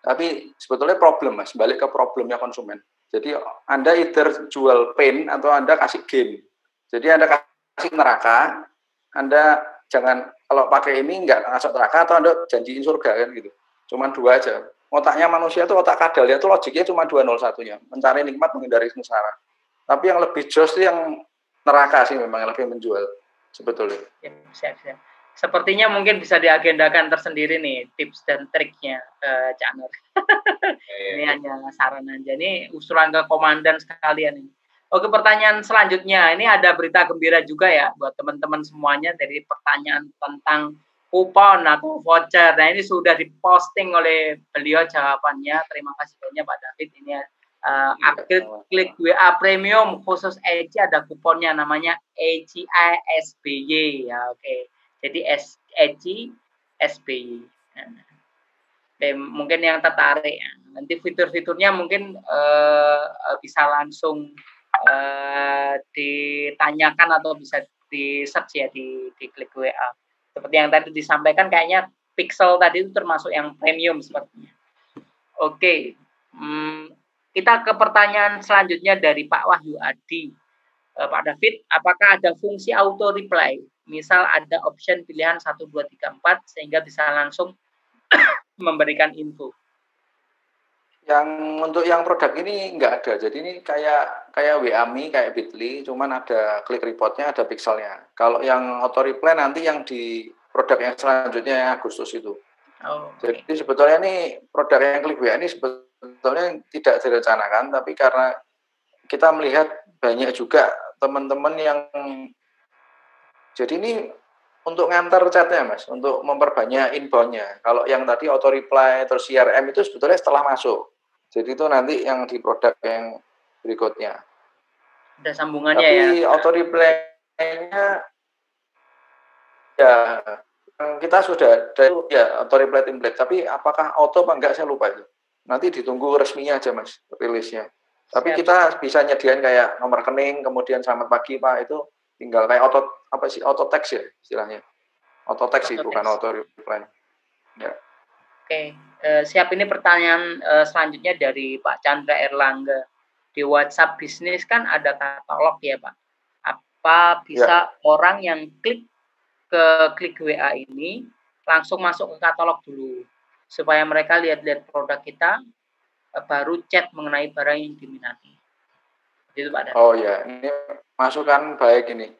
Tapi sebetulnya problem Mas, balik ke problemnya konsumen. Jadi Anda either jual pain atau Anda kasih gain. Jadi Anda kasih neraka, Anda jangan kalau pakai ini nggak masuk neraka atau Anda janjiin surga kan gitu. Cuman 2 aja. Otaknya manusia itu otak kadal, itu logiknya cuma 201-nya. Mencari nikmat, menghindari sengsara. Tapi yang lebih jos itu yang neraka sih memang yang lebih menjual sebetulnya. Siap. Sepertinya mungkin bisa diagendakan tersendiri nih tips dan triknya Cak Nur. Ini hanya saran aja. Ini usulan ke komandan sekalian ini. Oke, pertanyaan selanjutnya. Ini ada berita gembira juga ya buat teman-teman semuanya dari pertanyaan tentang kupon atau voucher. Nah, ini sudah diposting oleh beliau jawabannya. Terima kasih banyak Pak David. Ini klik WA Premium khusus EJ ada kuponnya namanya EJ SBY ya. Oke. Jadi EJ SBY. Mungkin yang tertarik nanti fitur-fiturnya mungkin bisa langsung ditanyakan atau bisa di search ya di klik WA. Seperti yang tadi disampaikan, kayaknya Pixel tadi itu termasuk yang premium sepertinya. Oke, kita ke pertanyaan selanjutnya dari Pak Wahyu Adi. Pak David, apakah ada fungsi auto reply? Misal ada option pilihan 1, 2, 3, 4 sehingga bisa langsung memberikan info. Yang untuk yang produk ini nggak ada. Jadi ini kayak WA.me, kayak Bitly, cuman ada klik reportnya, ada pixelnya. Kalau yang auto reply nanti yang di produk yang selanjutnya yang Agustus itu. Jadi sebetulnya ini produk yang klik WA ini sebetulnya tidak direncanakan, tapi karena kita melihat banyak juga teman-teman yang jadi ini untuk ngantar chatnya Mas, untuk memperbanyak inbound-nya. Kalau yang tadi auto reply terus CRM itu sebetulnya setelah masuk. Jadi itu nanti yang di produk yang berikutnya. Ada sambungannya. Tapi ya. Tapi auto reply-nya ya kita sudah ada ya auto reply template. Tapi apakah auto apa enggak saya lupa itu. Nanti ditunggu resminya aja Mas rilisnya. Tapi kita bisa nyediain kayak nomor rekening, kemudian selamat pagi Pak, itu tinggal kayak auto text ya istilahnya. Auto text sih bukan auto reply. Ya. Oke, siap. Ini pertanyaan selanjutnya dari Pak Chandra Erlangga. Di WhatsApp bisnis kan ada katalog ya Pak. Apa bisa orang yang klik WA ini langsung masuk ke katalog dulu supaya mereka lihat-lihat produk kita baru chat mengenai barang yang diminati. Itu Pak Dan. Oh ya, ini masukan baik ini.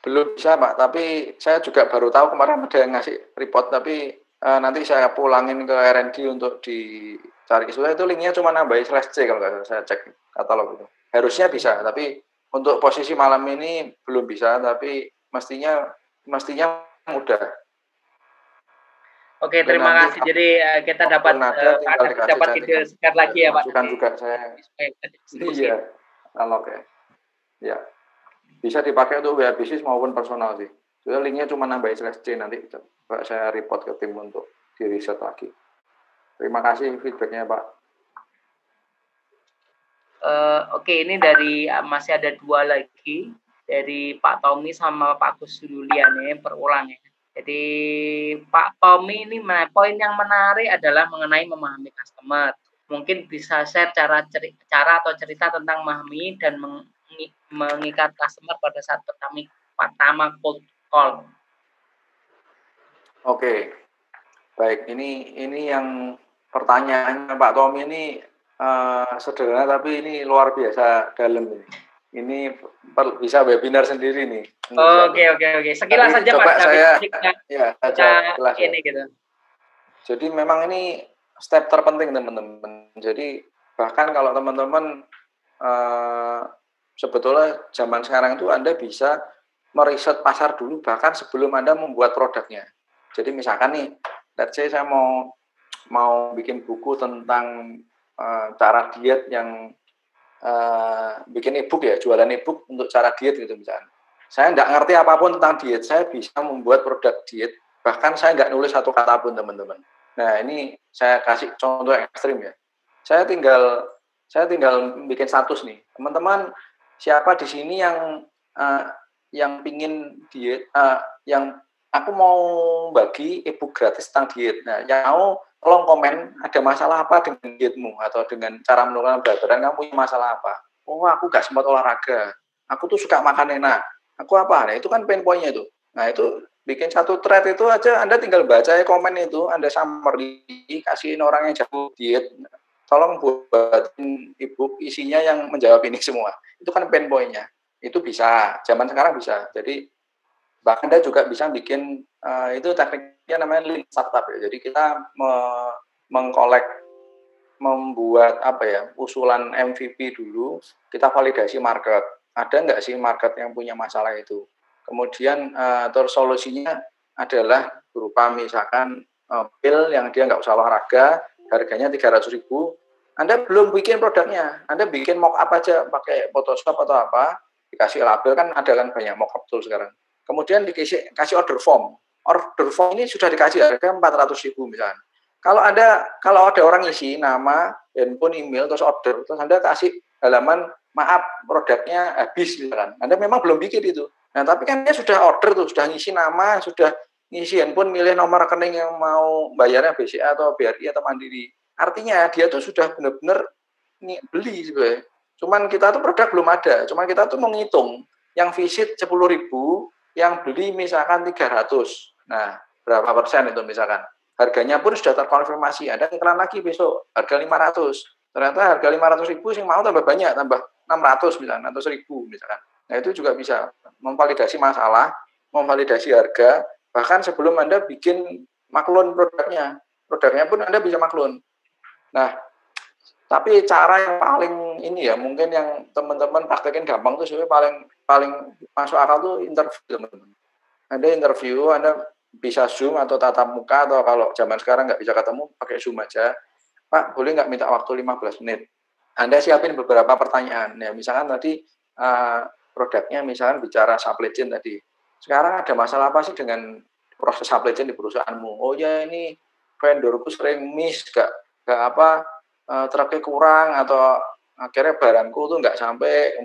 Belum bisa Pak, tapi saya juga baru tahu kemarin ada yang ngasih report, tapi nanti saya pulangin ke R&D untuk dicari. Soalnya itu linknya cuma nambahin /C kalau nggak salah, saya cek katalog itu. Harusnya bisa, tapi untuk posisi malam ini belum bisa, tapi mestinya mudah. Oke, terima kasih. Jadi kita dapat ide sekat lagi ya Pak. Masukan juga saya. Iya, analog ya. Ya, bisa dipakai untuk WA bisnis maupun personal sih. Soalnya linknya cuma nambahin /C, nanti coba saya report ke tim untuk di riset lagi. Terima kasih feedbacknya Pak. Oke, ini dari masih ada 2 lagi dari Pak Tommy sama Pak Gus Julian ya, berulang ya. Jadi Pak Tommy ini poin yang menarik adalah mengenai memahami customer. Mungkin bisa share cara atau cerita tentang memahami dan mengikat customer pada saat pertama cold call. Oke, baik. Ini yang pertanyaannya Pak Tommy ini sederhana tapi ini luar biasa dalam ini. Ini bisa webinar sendiri nih. Oke. Sekilas saja Pak. Saya sekilas ini gitu. Jadi memang ini step terpenting teman-teman. Jadi bahkan kalau teman-teman sebetulnya zaman sekarang itu Anda bisa meriset pasar dulu bahkan sebelum Anda membuat produknya. Jadi misalkan nih, let's say saya mau bikin buku tentang cara diet yang bikin e-book ya, jualan e-book untuk cara diet gitu misalnya. Saya nggak ngerti apapun tentang diet, saya bisa membuat produk diet, bahkan saya nggak nulis satu kata pun teman-teman. Nah ini saya kasih contoh yang ekstrim ya. Saya tinggal bikin status nih, teman-teman siapa di sini yang pingin diet, yang aku mau bagi e-book gratis tentang diet. Nah yang mau tolong komen ada masalah apa dengan dietmu atau dengan cara menurunkan berat badan, kamu punya masalah apa? Oh aku gak sempat olahraga, aku tuh suka makan enak, aku apa? Nah itu kan pain point-nya itu. Nah itu bikin satu thread itu aja, Anda tinggal baca komen itu, Anda summary, kasihin orang yang jago diet, tolong buatin e-book isinya yang menjawab ini semua. Itu kan pain point-nya. Itu bisa, zaman sekarang bisa. Jadi bahkan Anda juga bisa bikin itu tekniknya namanya lean startup ya. Jadi kita membuat usulan MVP dulu, kita validasi market. Ada nggak sih market yang punya masalah itu? Kemudian terus solusinya adalah berupa misalkan pil yang dia nggak usah olahraga, harganya 300.000. Anda belum bikin produknya, Anda bikin mock up aja pakai Photoshop atau apa, dikasih label, kan ada kan banyak mock up tool sekarang. Kemudian kasih order form. Order form ini sudah dikasih harga 400.000 misalnya. Kalau ada orang isi nama, handphone, email, terus order, terus Anda kasih halaman maaf produknya habis misalkan. Anda memang belum bikin itu. Nah, tapi kan dia sudah order tuh, sudah ngisi nama, sudah ngisi handphone, milih nomor rekening yang mau bayarnya BCA atau BRI atau Mandiri. Artinya dia tuh sudah benar-benar beli sebenarnya. Cuman kita tuh produk belum ada. Cuman kita tuh menghitung yang visit 10.000, yang beli misalkan 300. Nah, berapa persen itu misalkan? Harganya pun sudah terkonfirmasi. Ada iklan lagi besok, harga 500. Ternyata harga 500.000 sih mau tambah banyak, tambah 600 misalkan, atau 1.000 misalkan. Nah, itu juga bisa memvalidasi masalah, memvalidasi harga, bahkan sebelum Anda bikin maklun produknya. Produknya pun Anda bisa maklun. Nah, tapi cara yang paling ini ya, mungkin yang teman-teman praktekin gampang tuh sebenarnya paling masuk akal tuh interview teman-teman. Anda interview, Anda bisa Zoom atau tatap muka, atau kalau zaman sekarang nggak bisa ketemu, pakai Zoom aja. Pak, boleh nggak minta waktu 15 menit? Anda siapin beberapa pertanyaan. Ya, misalkan tadi produknya misalkan bicara supply chain tadi. Sekarang ada masalah apa sih dengan proses supply chain di perusahaanmu? Oh ya, ini vendorku sering miss, truknya kurang, atau akhirnya barangku tuh nggak sampai,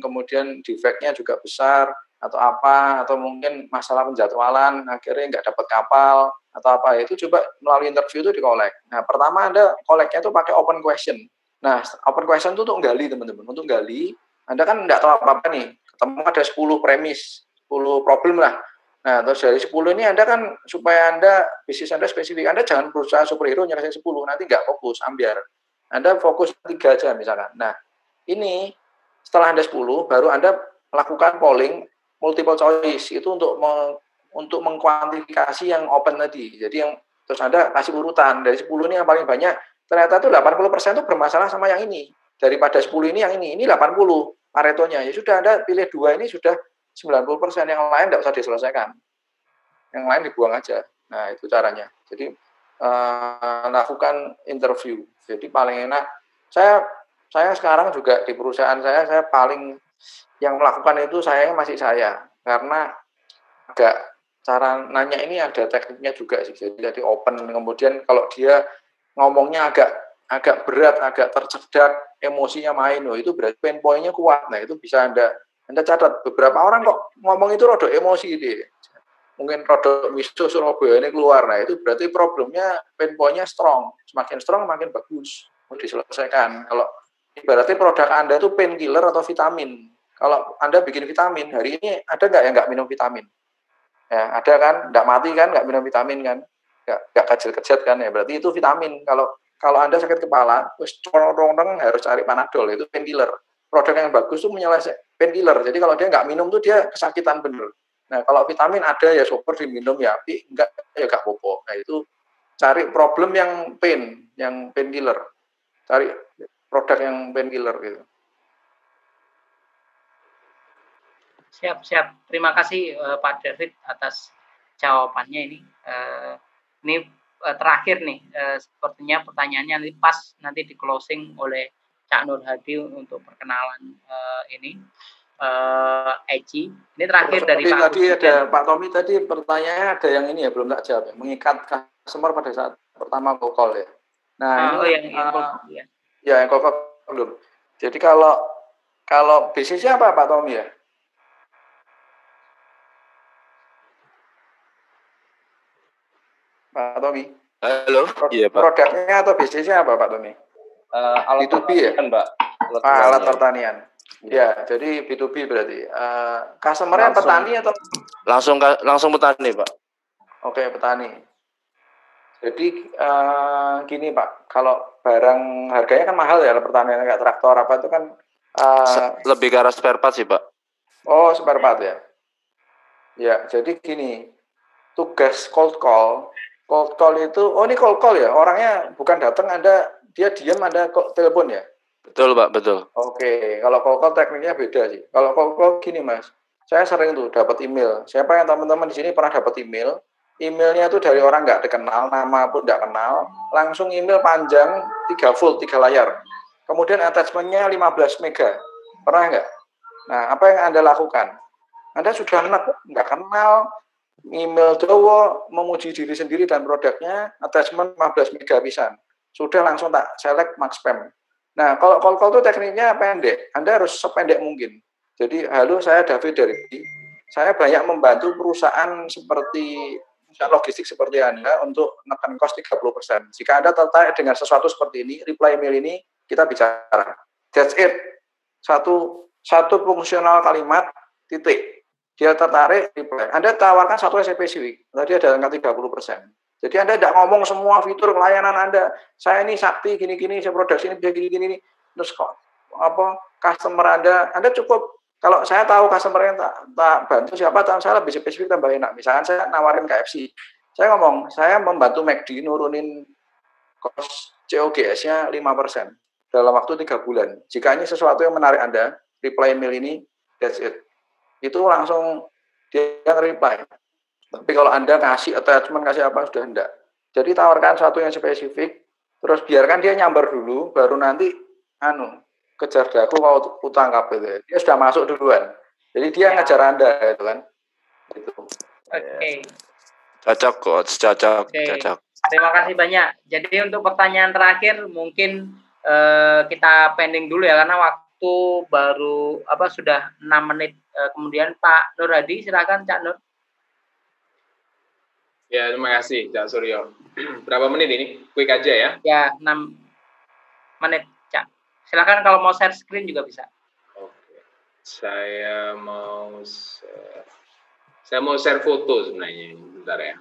kemudian defeknya juga besar, atau apa, atau mungkin masalah penjadwalan, akhirnya nggak dapat kapal, atau apa itu coba melalui interview itu di-collect. Nah, pertama Anda collect-nya itu pakai open question. Nah, open question itu untuk gali teman-teman. Untuk gali, Anda kan enggak tahu apa-apa nih. Ketemu ada 10 premis, 10 problem lah. Nah, terus dari 10 ini Anda kan supaya Anda bisnis Anda spesifik, Anda jangan berusaha superhero nyelesain 10, nanti enggak fokus, ambiar. Anda fokus 3 aja misalkan. Nah, ini setelah Anda 10 baru Anda lakukan polling multiple choice itu untuk mengkuantifikasi yang open tadi. Jadi yang terus Anda kasih urutan dari 10 ini yang paling banyak ternyata itu 80% itu bermasalah sama yang ini. Daripada 10 ini yang ini 80 Paretonya. Ya sudah Anda pilih 2 ini sudah 90%, yang lain tidak usah diselesaikan. Yang lain dibuang aja. Nah, itu caranya. Jadi lakukan interview. Jadi paling enak saya sekarang juga di perusahaan saya paling yang melakukan itu masih saya karena agak cara nanya ini ada tekniknya juga sih. Jadi open, kemudian kalau dia ngomongnya agak berat, agak tercedak, emosinya main, itu berarti pain point-nya kuat. Nah, itu bisa Anda catat. Beberapa orang kok ngomong itu rodok emosi dia. Mungkin rodok miso Surabaya ini keluar. Nah, itu berarti problemnya pain point-nya strong. Semakin strong makin bagus. Mau diselesaikan. Kalau ibaratnya produk Anda itu painkiller atau vitamin. Kalau Anda bikin vitamin, hari ini ada nggak yang nggak minum vitamin? Ya, ada kan, nggak mati kan, nggak minum vitamin kan, nggak kejel-kejel kan, ya berarti itu vitamin. Kalau Anda sakit kepala, terus harus cari Panadol, itu painkiller. Produk yang bagus itu menyelesaikan painkiller. Jadi kalau dia nggak minum tuh dia kesakitan bener. Nah kalau vitamin ada ya super diminum ya, tapi enggak ya nggak apa-apa. Nah itu cari problem yang painkiller, cari produk yang painkiller gitu. Siap. Terima kasih Pak David atas jawabannya ini. Ini terakhir nih, sepertinya pertanyaannya nanti pas nanti di closing oleh Cak Nur Hadi untuk perkenalan ini Eci. Ini terakhir dari Pak tadi ada Pak Tommy tadi pertanyaannya ada yang ini ya belum tak jawab ya, mengikat customer pada saat pertama call ya. Nah ini yang call belum. Jadi kalau bisnisnya apa Pak Tommy ya? Pak Tommy. Halo. Iya, Pak. Produknya atau bisnisnya apa Pak Tommy? Alat B2B ya? Pak. Alat pertanian. Ya, jadi B2B berarti. Customer-nya petani atau? Langsung petani, Pak. Oke, petani. Jadi gini Pak, kalau barang harganya kan mahal ya, pertanian kayak traktor apa itu kan. Lebih ke arah spare part sih Pak. Oh, spare part ya. Ya, jadi gini. Tugas cold call itu, ini cold call ya, orangnya bukan datang, dia diam, Anda kok telepon ya? Betul Pak, betul. Oke, kalau cold call tekniknya beda sih. Kalau cold call gini Mas, saya sering tuh dapat email. Siapa yang teman-teman di sini pernah dapat email? Emailnya tuh dari orang nggak dikenal, nama pun nggak kenal, langsung email panjang 3 layar. Kemudian attachment-nya 15 mega. Pernah nggak? Nah, apa yang Anda lakukan? Anda sudah nggak kenal, email Jawa memuji diri sendiri dan produknya, attachment 15 mega pisan. Sudah langsung tak select max spam. Nah, kalau call itu tekniknya pendek. Anda harus sependek mungkin. Jadi, halo saya David dari saya banyak membantu perusahaan seperti logistik seperti Anda untuk menekan cost 30%. Jika Anda tertarik dengan sesuatu seperti ini, reply email ini kita bicara. That's it. Satu fungsional kalimat titik. Dia tertarik, reply. Anda tawarkan satu spesifik. Tadi ada angka 30%. Jadi Anda tidak ngomong semua fitur layanan Anda. Saya ini sakti, gini-gini, saya produksi ini, gini-gini. Terus customer Anda cukup. Kalau saya tahu customer yang tak bantu siapa, saya lebih spesifik tambah enak. Misalkan saya nawarin KFC. Saya ngomong, saya membantu McD nurunin cost COGS-nya 5% dalam waktu 3 bulan. Jika ini sesuatu yang menarik Anda, reply email ini, that's it. Itu langsung dia reply. Tapi kalau Anda kasih attachment, kasih apa, sudah enggak. Jadi tawarkan sesuatu yang spesifik, terus biarkan dia nyamber dulu, baru nanti kejar daku mau utang kabel. Dia sudah masuk duluan. Jadi dia ngejar Anda itu kan. Gitu. Oke. Cocok kok, cocok. Terima kasih banyak. Jadi untuk pertanyaan terakhir mungkin kita pending dulu ya karena waktu baru sudah 6 menit. Kemudian Pak Nur Hadi, silakan Cak Nur. Ya, terima kasih Cak Suryo. Berapa menit ini? Quick aja ya. Ya, 6 menit, Cak. Silakan kalau mau share screen juga bisa. Oke. Saya mau share foto sebenarnya. Bentar ya.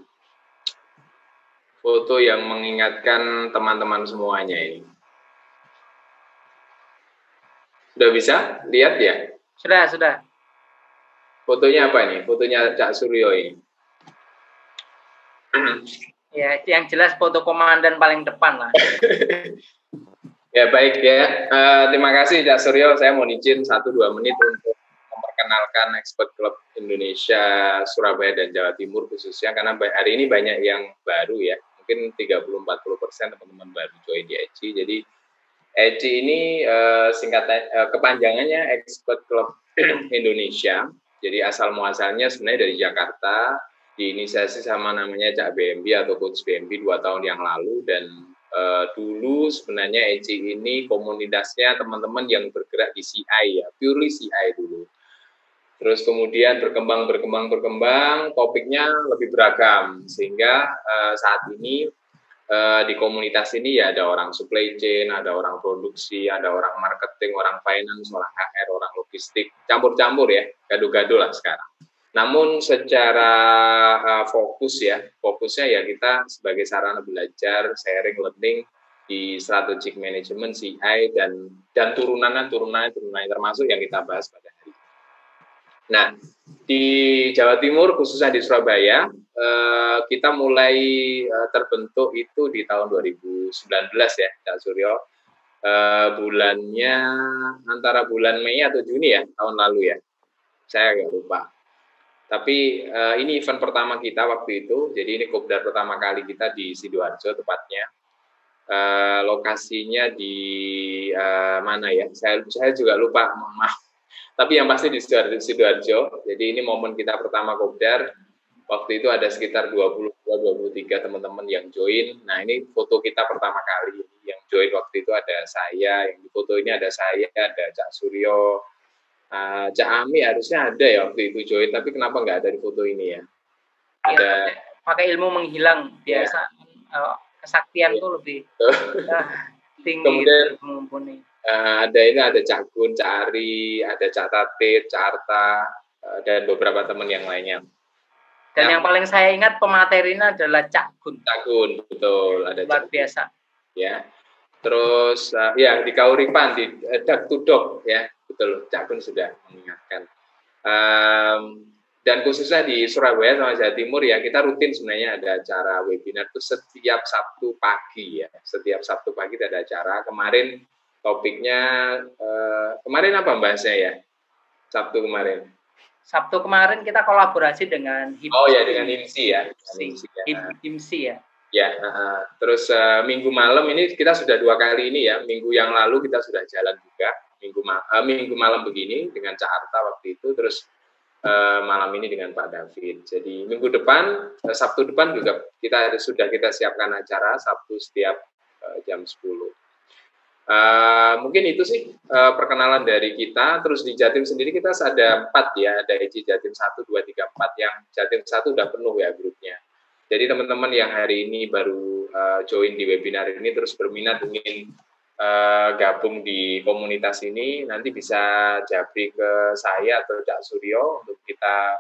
Foto yang mengingatkan teman-teman semuanya ini. Sudah bisa lihat ya? Sudah. Fotonya apa ini? Fotonya Cak Suryo ini. Ya, yang jelas foto komandan paling depan lah. Ya baik ya, terima kasih Cak Suryo. Saya mau izin 1-2 menit untuk memperkenalkan Expert Club Indonesia Surabaya dan Jawa Timur khususnya, karena hari ini banyak yang baru ya, mungkin 30-40% teman-teman baru join di ECI. Jadi ECI ini kepanjangannya Expert Club Indonesia. Jadi asal muasalnya sebenarnya dari Jakarta, diinisiasi sama namanya Cak BMB atau Coach BMB 2 tahun yang lalu, dan dulu sebenarnya ECI ini komunitasnya teman-teman yang bergerak di CI ya, purely CI dulu. Terus kemudian berkembang, topiknya lebih beragam, sehingga saat ini di komunitas ini ya ada orang supply chain, ada orang produksi, ada orang marketing, orang finance, orang HR, orang logistik, campur-campur ya, gaduh-gaduh lah sekarang. Namun secara fokusnya ya kita sebagai sarana belajar, sharing, learning di strategic management CI dan turunannya termasuk yang kita bahas pada hari ini. Nah, di Jawa Timur khususnya di Surabaya kita mulai terbentuk itu di tahun 2019 ya, Cak Suryo. Bulannya antara bulan Mei atau Juni ya tahun lalu ya, saya agak lupa. Tapi ini event pertama kita waktu itu, jadi ini kopdar pertama kali kita di Sidoarjo tepatnya. Lokasinya di mana ya? Saya juga lupa, mohon maaf. Tapi yang pasti di Sidoarjo. Jadi ini momen kita pertama kopdar. Waktu itu ada sekitar 22-23 teman-teman yang join. Nah ini foto kita pertama kali yang join waktu itu ada saya. Yang di foto ini ada saya, ada Cak Suryo. Cak Ami harusnya ada ya waktu itu join, tapi kenapa nggak ada di foto ini ya? Ada pakai ilmu menghilang biasa ya. Kesaktian tuh lebih tinggi. Kemudian ada Cak Gun, Cak Ari, ada Cak Tatit, Cak Arta, dan beberapa teman yang lainnya. Dan yang paling saya ingat pematerinya adalah Cak Gun. Cak Gun, betul, ada luar biasa. Ya. Terus ya di Kauripan, di Dak Tudok ya. Betul, Cak Gun sudah mengingatkan. Dan khususnya di Surabaya sama Jawa Timur ya, kita rutin sebenarnya ada acara webinar itu setiap Sabtu pagi ya. Setiap Sabtu pagi ada acara. Kemarin topiknya, kemarin apa bahasnya ya? Sabtu kemarin kita kolaborasi dengan HIMSI. Oh ya, dengan HIMSI ya. HIMSI ya. Ya, terus minggu malam ini kita sudah 2 kali ini ya. Minggu yang lalu kita sudah jalan juga. Minggu malam begini dengan Cak Arta waktu itu, terus malam ini dengan Pak David. Jadi minggu depan, Sabtu depan juga kita siapkan acara Sabtu setiap jam 10. Mungkin itu sih perkenalan dari kita. Terus di Jatim sendiri kita ada 4 ya, ada ECI Jatim 1, 2, 3, 4. Yang Jatim 1 udah penuh ya grupnya. Jadi teman-teman yang hari ini baru join di webinar ini terus berminat ingin gabung di komunitas ini, nanti bisa japri ke saya atau Cak Suryo untuk kita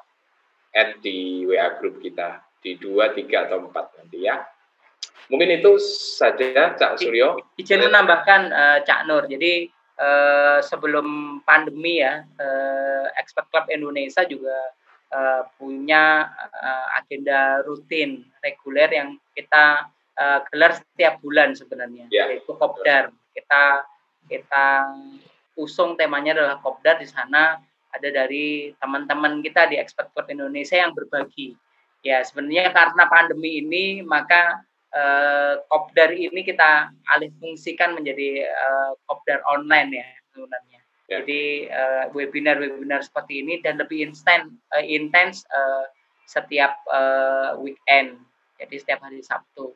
add di WA grup kita di 2, 3, atau 4 nanti ya. Mungkin itu saja Cak Suryo. Izin menambahkan Cak Nur, jadi sebelum pandemi ya, Expert Club Indonesia juga punya agenda rutin reguler yang kita gelar setiap bulan sebenarnya, yaitu kopdar. Kita usung temanya adalah kopdar. Di sana ada dari teman-teman kita di Expert Club Indonesia yang berbagi. Ya sebenarnya karena pandemi ini maka kopdar ini kita alih fungsikan menjadi kopdar online ya sebenarnya. Jadi webinar seperti ini dan lebih intens setiap weekend. Jadi setiap hari Sabtu.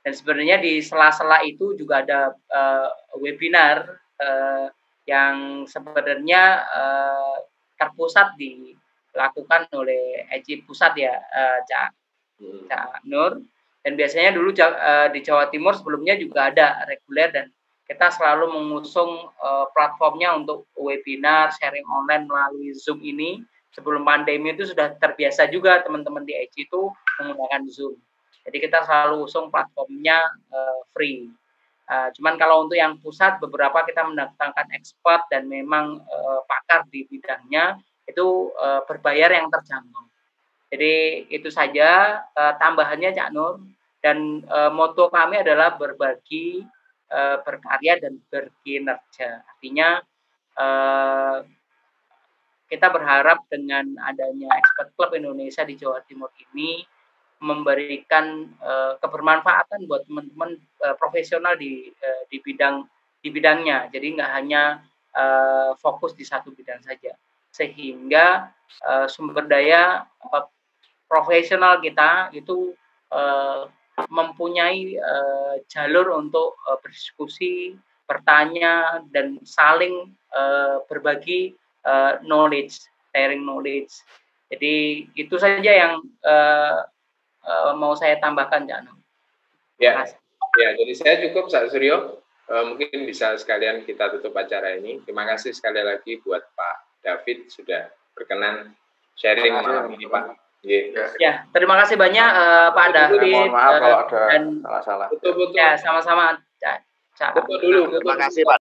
Dan sebenarnya di sela-sela itu juga ada webinar yang sebenarnya terpusat dilakukan oleh ECI Pusat ya, Cak. Cak Nur. Dan biasanya dulu di Jawa Timur sebelumnya juga ada reguler, dan kita selalu mengusung platformnya untuk webinar, sharing online melalui Zoom ini. Sebelum pandemi itu sudah terbiasa juga teman-teman di EJ itu menggunakan Zoom. Jadi kita selalu usung platformnya free. Cuman kalau untuk yang pusat, beberapa kita mendatangkan expert dan memang pakar di bidangnya, itu berbayar yang terjangkau. Jadi itu saja tambahannya Cak Nur. Dan moto kami adalah berbagi, berkarya, dan berkinerja. Artinya kita berharap dengan adanya Expert Club Indonesia di Jawa Timur ini memberikan kebermanfaatan buat teman-teman profesional di bidangnya. Jadi nggak hanya fokus di satu bidang saja, sehingga sumber daya profesional kita itu mempunyai jalur untuk berdiskusi, bertanya, dan saling berbagi knowledge, sharing knowledge. Jadi itu saja yang mau saya tambahkan, Cak Nur. Ya, jadi saya cukup, Pak Suryo. Mungkin bisa sekalian kita tutup acara ini. Terima kasih sekali lagi buat Pak David sudah berkenan sharing malam ini, Pak. Ya, terima kasih banyak Pak David. Mohon maaf kalau ada salah-salah. Betul. Ya, sama-sama. Betul dulu. Terima kasih, Pak.